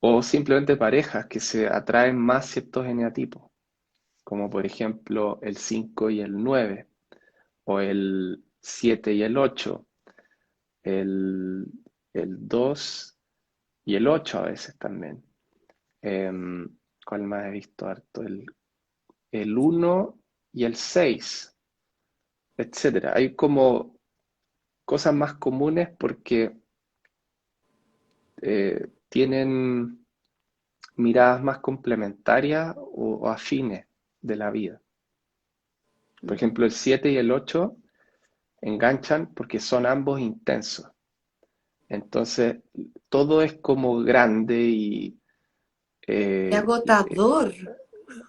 o simplemente parejas que se atraen más ciertos eneatipos, como por ejemplo el 5 y el 9 o el 7 y el 8 el, el 2 y el 8 a veces también. Em, ¿Cuál más he visto harto? El uno y el 6, etcétera. Hay como cosas más comunes porque tienen miradas más complementarias o afines. de la vida. Por ejemplo, el 7 y el 8 enganchan porque son ambos intensos. Entonces, todo es como grande y Qué eh, agotador.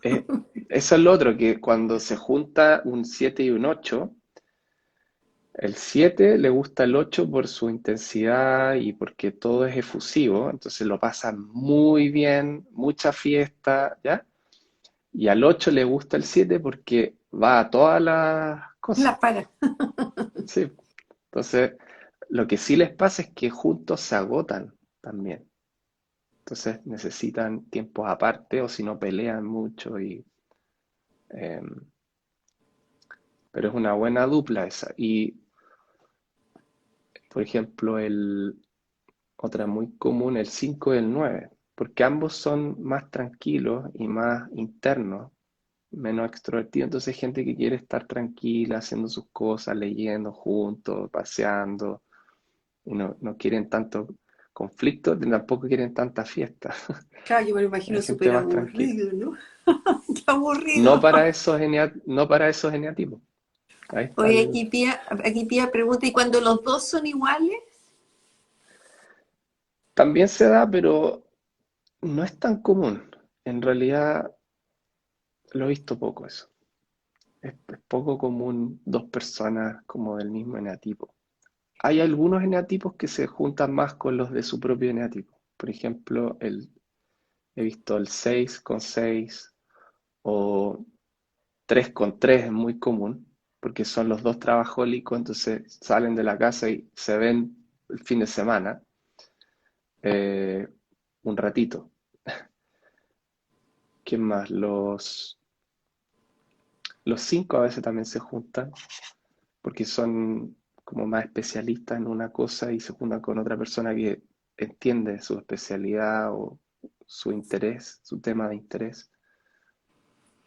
eh, eso es lo otro, que cuando se junta un 7 y un 8, el 7 le gusta el 8 por su intensidad y porque todo es efusivo, entonces lo pasa muy bien, mucha fiesta, ¿ya? Y al 8 le gusta el 7 porque va a todas las cosas, La para. ¿sí? Entonces, lo que sí les pasa es que juntos se agotan también. Entonces necesitan tiempos aparte o si no pelean mucho eh, pero es una buena dupla esa. Y, por ejemplo, otra muy común, el 5 y el 9 porque ambos son más tranquilos y más internos, menos extrovertidos. Entonces hay gente que quiere estar tranquila, haciendo sus cosas, leyendo juntos, paseando, y no quieren tanto conflicto, ni tampoco quieren tanta fiesta. Claro, yo me lo imagino Hay gente súper más tranquila. aburrido, ¿no? Qué aburrido. No para esos eneatipos. Ahí está Oye, el... aquí Pía pregunta, ¿y cuando los dos son iguales? También se da, pero no es tan común. En realidad lo he visto poco eso. Es poco común dos personas como del mismo eneatipo. Hay algunos eneatipos que se juntan más con los de su propio eneatipo. Por ejemplo, he visto el 6 con 6 o 3 con 3 es muy común, porque son los dos trabajólicos, entonces salen de la casa y se ven el fin de semana, eh, un ratito. ¿Quién más? Los 5 a veces también se juntan, porque son como más especialistas en una cosa y se juntan con otra persona que entiende su especialidad o su interés, su tema de interés.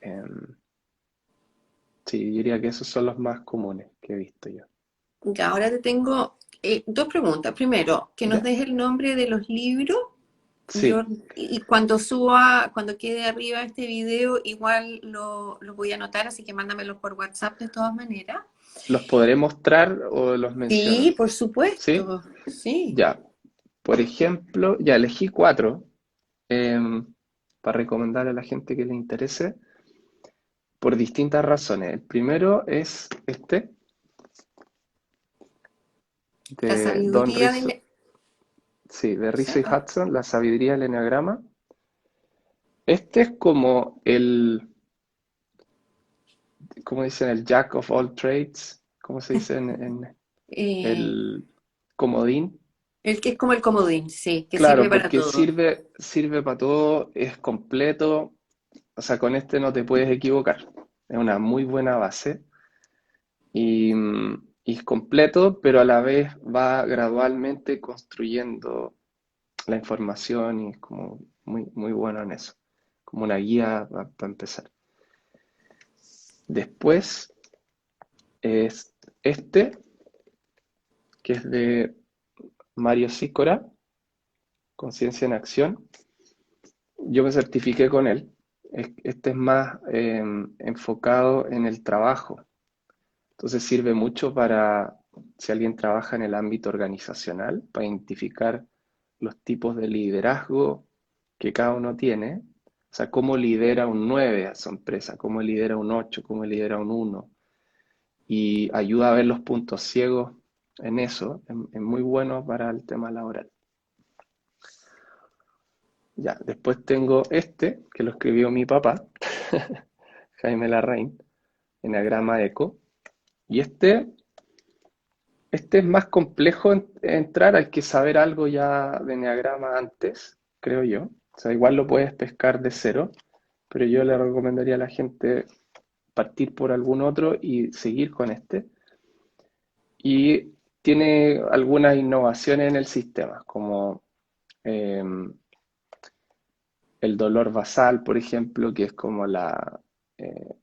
Em, sí, diría que esos son los más comunes que he visto yo. Ya, ahora te tengo dos preguntas. Primero, que nos Ya, des el nombre de los libros. Yo, sí, y cuando suba, cuando quede arriba este video, igual lo voy a anotar, así que mándamelo por WhatsApp de todas maneras. ¿los podré mostrar o los Sí, menciono? por ¿Sí? supuesto. Sí. Ya. Por ejemplo, ya elegí cuatro para recomendarle a la gente que le interese por distintas razones. El primero es este, La de Don sabiduría Rizzo, del... sí, de Rizzo y ¿Cierto? Hudson, La sabiduría del enneagrama. Este es como ¿cómo dicen? El Jack of all trades, ¿cómo se dice en Eh, el comodín? el que es como el comodín, sí, que sirve Claro, para porque todo. sirve para todo, es completo, o sea, con este no te puedes equivocar. Es una muy buena base y es completo, pero a la vez va gradualmente construyendo la información y es como muy bueno en eso, como una guía para empezar. Después es este, que es de Mario Sicora, Conciencia en Acción. Yo me certifiqué con él. Este es más enfocado en el trabajo. Entonces sirve mucho para si alguien trabaja en el ámbito organizacional, para identificar los tipos de liderazgo que cada uno tiene. O sea, cómo lidera un 9 a su empresa, cómo lidera un 8, cómo lidera un 1. Y ayuda a ver los puntos ciegos en eso. Es muy bueno para el tema laboral. Ya, después tengo este, que lo escribió mi papá, Jaime Larraín, Enagrama Eco. Y este es más complejo entrar, hay que saber algo ya de Eneagrama antes, creo yo. O sea, igual lo puedes pescar de cero, pero yo le recomendaría a la gente partir por algún otro y seguir con este. Y tiene algunas innovaciones en el sistema, como eh, el dolor basal, por ejemplo, que es como eh,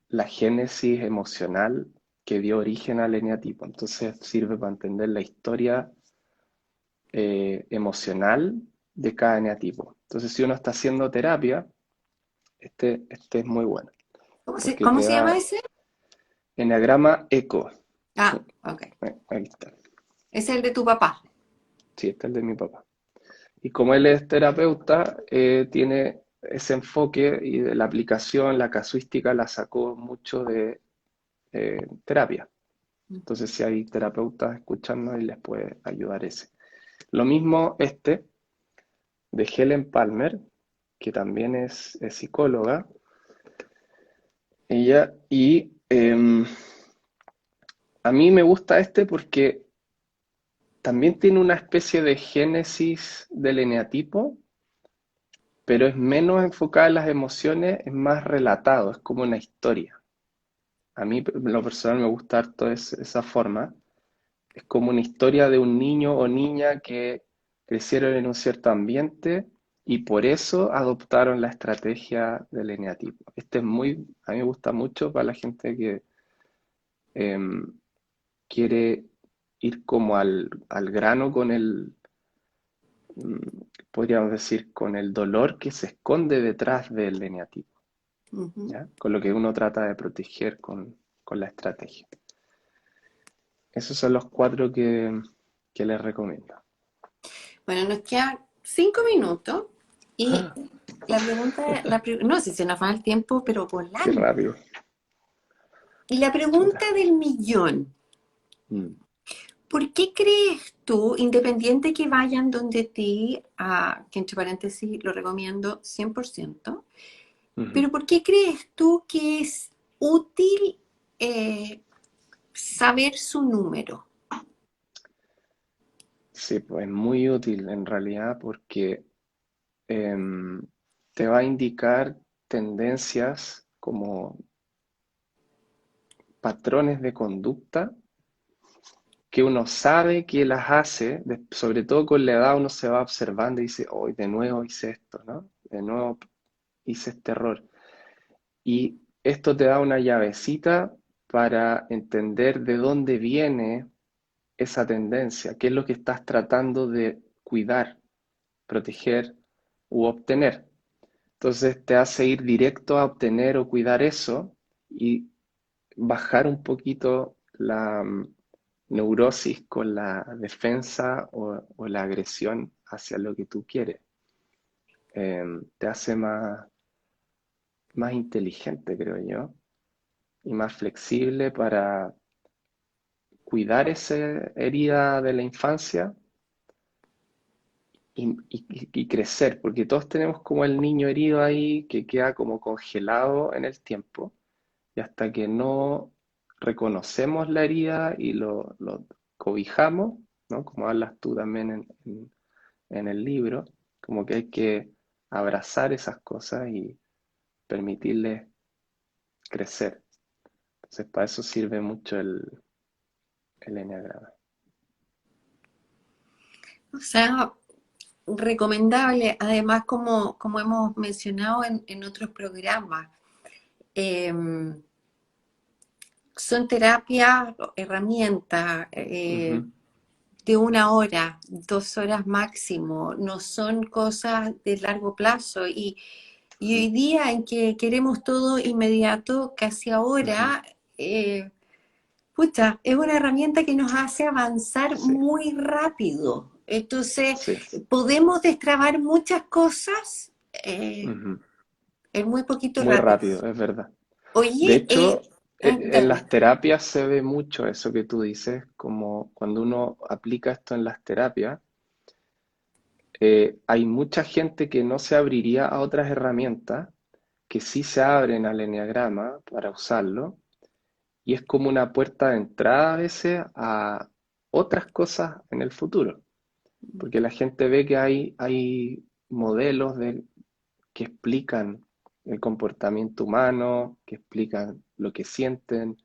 la génesis emocional que dio origen al eneatipo. Entonces sirve para entender la historia emocional de cada eneatipo. Entonces, si uno está haciendo terapia, este es muy bueno. porque cómo te se llama da ese? eneagrama eco. Ah, ok. Ahí está. Es el de tu papá. Sí, este es el de mi papá. Y como él es terapeuta, tiene ese enfoque y de la aplicación, la casuística la sacó mucho de terapia. Entonces, si hay terapeutas escuchando, y les puede ayudar ese. Lo mismo este de Helen Palmer, que también es psicóloga. Ella, y a mí me gusta este porque también tiene una especie de génesis del eneatipo, pero es menos enfocada en las emociones, es más relatado, es como una historia. A mí, en lo personal, me gusta harto esa forma. Es como una historia de un niño o niña que crecieron en un cierto ambiente y por eso adoptaron la estrategia del eneatipo. Este es muy, a mí me gusta mucho para la gente que em, quiere ir como al grano con podríamos decir, con el dolor que se esconde detrás del eneatipo, Ujú. ¿ya? Con lo que uno trata de proteger con la estrategia. Esos son los cuatro que les recomiendo. Bueno, nos quedan 5 minutos y la pregunta, no sé si se nos va el tiempo, pero Qué volando. rápido. Y la Chuta. pregunta del millón. Mm. ¿Por qué crees tú, independiente que vayan donde ti, que entre paréntesis lo recomiendo 100%, Ujú. pero por qué crees tú que es útil eh, saber su número? Sí, pues es muy útil en realidad porque em, te va a indicar tendencias como patrones de conducta que uno sabe que las hace, sobre todo con la edad uno se va observando y dice, hoy de nuevo hice esto, ¿no? De nuevo hice este error. Y esto te da una llavecita para entender de dónde viene esa tendencia, qué es lo que estás tratando de cuidar, proteger u obtener. Entonces te hace ir directo a obtener o cuidar eso y bajar un poquito la neurosis con la defensa o la agresión hacia lo que tú quieres. Te hace más inteligente, creo yo, y más flexible para cuidar esa herida de la infancia y crecer, porque todos tenemos como el niño herido ahí que queda como congelado en el tiempo, y hasta que no reconocemos la herida y lo cobijamos, ¿no? Como hablas tú también en el libro, como que hay que abrazar esas cosas y permitirles crecer. Entonces, para eso sirve mucho el enneagrama. O sea, recomendable, además como hemos mencionado en otros programas, eh, son terapias, herramientas Ujú, de 1 hora, 2 horas máximo, no son cosas de largo plazo. Y ujú, hoy día en que queremos todo inmediato, casi ujú. ahora, pucha, es una herramienta que nos hace avanzar Sí, muy rápido. Entonces, sí. podemos destrabar muchas cosas Ujú. en muy poquito Muy rato. rápido, es verdad. De Oye, hecho, en dale. las terapias se ve mucho eso que tú dices, como cuando uno aplica esto en las terapias, hay mucha gente que no se abriría a otras herramientas, que sí se abren al eneagrama para usarlo, y es como una puerta de entrada a veces a otras cosas en el futuro, porque la gente ve que hay modelos que explican el comportamiento humano, que explican lo que sienten.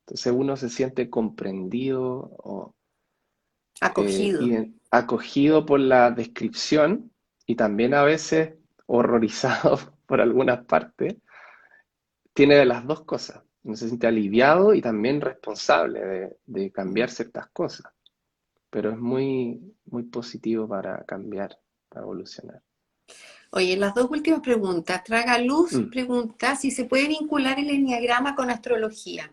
Entonces uno se siente comprendido o Acogido. acogido por la descripción y también a veces horrorizado por algunas partes. Tiene de las dos cosas. Uno se siente aliviado y también responsable de cambiar ciertas cosas. Pero es muy, muy positivo para cambiar, para evolucionar. Oye, las dos últimas preguntas. Traga Luz Mm. pregunta si se puede vincular el enneagrama con astrología.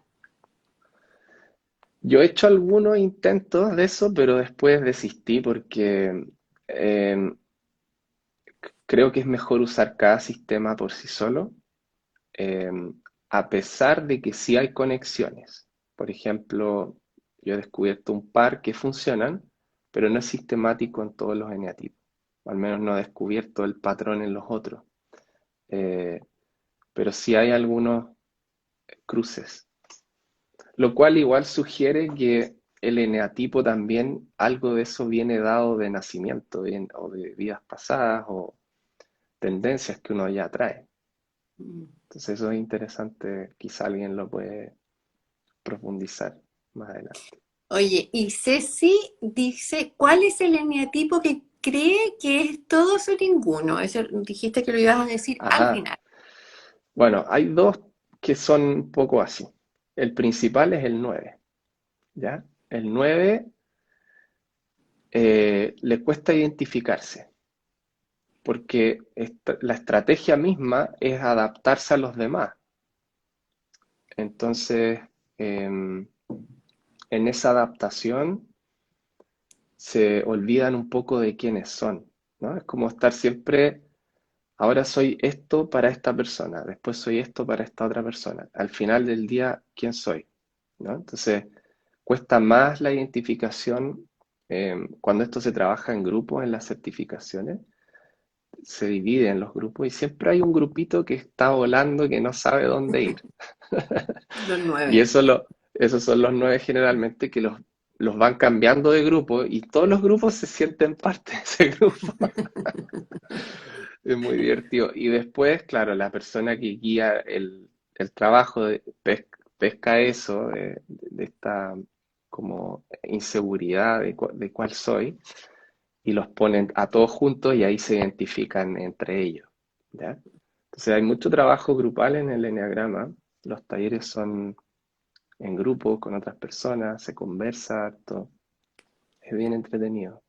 Yo he hecho algunos intentos de eso, pero después desistí porque eh, creo que es mejor usar cada sistema por sí solo, eh, a pesar de que sí hay conexiones. Por ejemplo, yo he descubierto un par que funcionan, pero no es sistemático en todos los eneatipos. Al menos no he descubierto el patrón en los otros. Eh, pero sí hay algunos cruces. Lo cual igual sugiere que el eneatipo también, algo de eso viene dado de nacimiento, bien, o de vidas pasadas, o tendencias que uno ya trae. Mm. Entonces eso es interesante, quizá alguien lo puede profundizar más adelante. Oye, y Ceci dice, ¿cuál es el eneatipo que cree que es todos o ninguno? Eso dijiste que lo ibas a decir al Ajá. final. Bueno, hay dos que son un poco así. El principal es el 9, ¿ya? El 9 le cuesta identificarse, porque la estrategia misma es adaptarse a los demás. Entonces, en esa adaptación se olvidan un poco de quiénes son, ¿no? Es como estar siempre, ahora soy esto para esta persona, después soy esto para esta otra persona. Al final del día, ¿quién soy? ¿No? Entonces, cuesta más la identificación cuando esto se trabaja en grupos, en las certificaciones, se divide en los grupos y siempre hay un grupito que está volando que no sabe dónde ir. Los Y 9. esos son los 9 generalmente que los van cambiando de grupo y todos los grupos se sienten parte de ese grupo. Es muy divertido. Y después, claro, la persona que guía el trabajo pesca eso, de esta como inseguridad de cuál soy, y los ponen a todos juntos y ahí se identifican entre ellos, ¿ya? Entonces hay mucho trabajo grupal en el enneagrama. Los talleres son en grupo con otras personas, se conversa harto, es bien entretenido.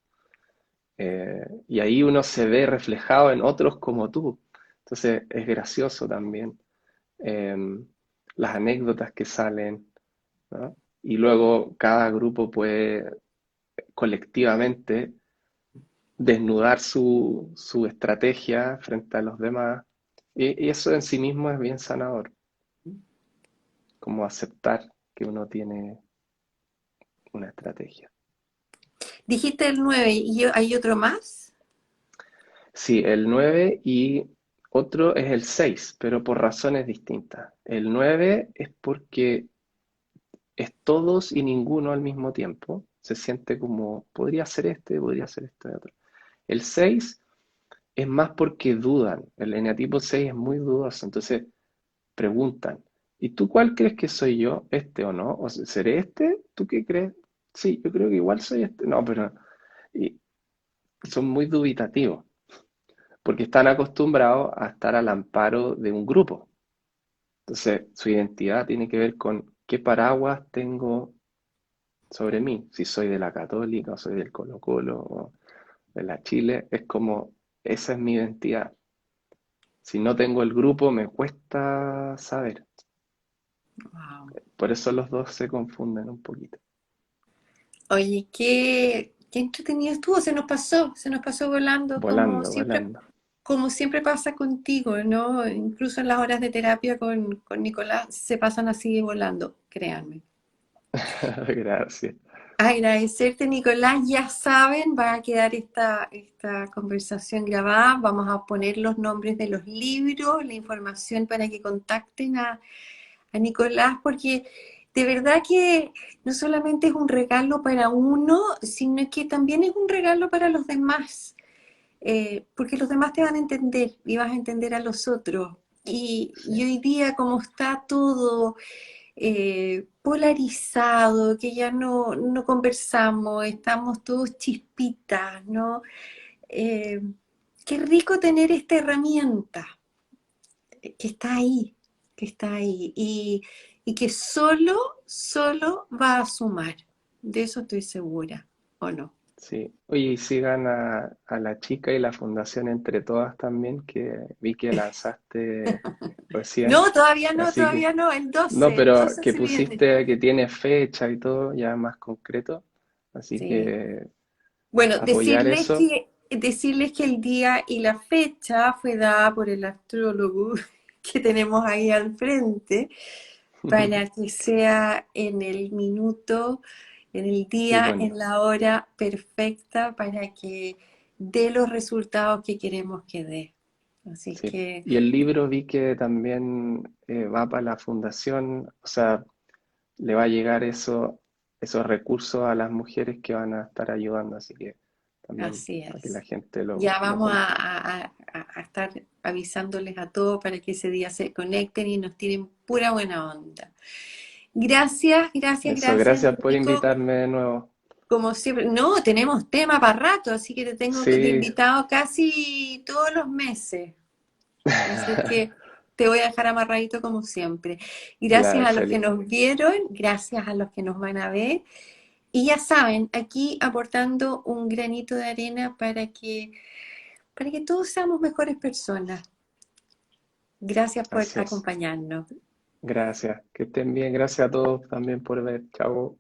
Y ahí uno se ve reflejado en otros como tú. Entonces es gracioso también, eh, las anécdotas que salen, ¿no? Y luego cada grupo puede colectivamente desnudar su estrategia frente a los demás. Y eso en sí mismo es bien sanador, como aceptar que uno tiene una estrategia. Dijiste el 9 y hay otro más. Sí, el 9 y otro es el 6, pero por razones distintas. El 9 es porque es todos y ninguno al mismo tiempo. Se siente como, podría ser este otro. El 6 es más porque dudan. El eneatipo 6 es muy dudoso, entonces preguntan, ¿y tú cuál crees que soy yo? ¿Este o no? ¿O seré este? ¿Tú qué crees? Sí, yo creo que igual soy este. No, pero y son muy dubitativos, porque están acostumbrados a estar al amparo de un grupo. Entonces, su identidad tiene que ver con qué paraguas tengo sobre mí. Si soy de la Católica, o soy del Colo-Colo, o de la Chile, es como, esa es mi identidad. Si no tengo el grupo, me cuesta saber. Wow. Por eso los dos se confunden un poquito. Oye, qué entretenido estuvo, se nos pasó volando Volando, volando. como siempre pasa contigo, ¿no? Incluso en las horas de terapia con Nicolás se pasan así volando, créanme. Gracias. Agradecerte, Nicolás. Ya saben, va a quedar esta conversación grabada. Vamos a poner los nombres de los libros, la información para que contacten a Nicolás, porque de verdad que no solamente es un regalo para uno, sino que también es un regalo para los demás, porque los demás te van a entender y vas a entender a los otros. Sí, Y hoy día, como está todo polarizado, que ya no conversamos, estamos todos chispitas, ¿no? Eh, qué rico tener esta herramienta que está ahí, que está ahí y que solo va a sumar. De eso estoy segura, ¿o no? Sí. Oye, y sigan a la chica y la fundación Entre Todas también, que vi que lanzaste recién. No, Así que, todavía no, no, el pero 12 que se viene. pusiste que tiene fecha y todo, ya más concreto. Así Sí. que Bueno, apoyar eso. decirles que el día y la fecha fue dada por el astrólogo que tenemos ahí al frente, para que sea en el minuto, en el Qué día, bueno. en la hora perfecta para que dé los resultados que queremos que dé. Así Sí. que Y el libro vi que también va para la fundación, o sea, le va a llegar esos recursos a las mujeres que van a estar ayudando, así que también así para que la es. gente Ya lo vamos compre. a estar avisándoles a todos para que ese día se conecten y nos tiren pura buena onda. Gracias, gracias, Eso, gracias, gracias por Nico. invitarme de nuevo. Como siempre, no, tenemos tema para rato, así que te tengo de Sí, invitado casi todos los meses. Así que te voy a dejar amarradito como siempre. ya, Gracias a los que Araceli. nos vieron, gracias a los que nos van a ver. Y ya saben, aquí aportando un granito de arena para que todos seamos mejores personas. Gracias por Así es. acompañarnos. Gracias. Que estén bien. Gracias a todos también por ver. Chao.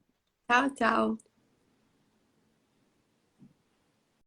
Chao, chao.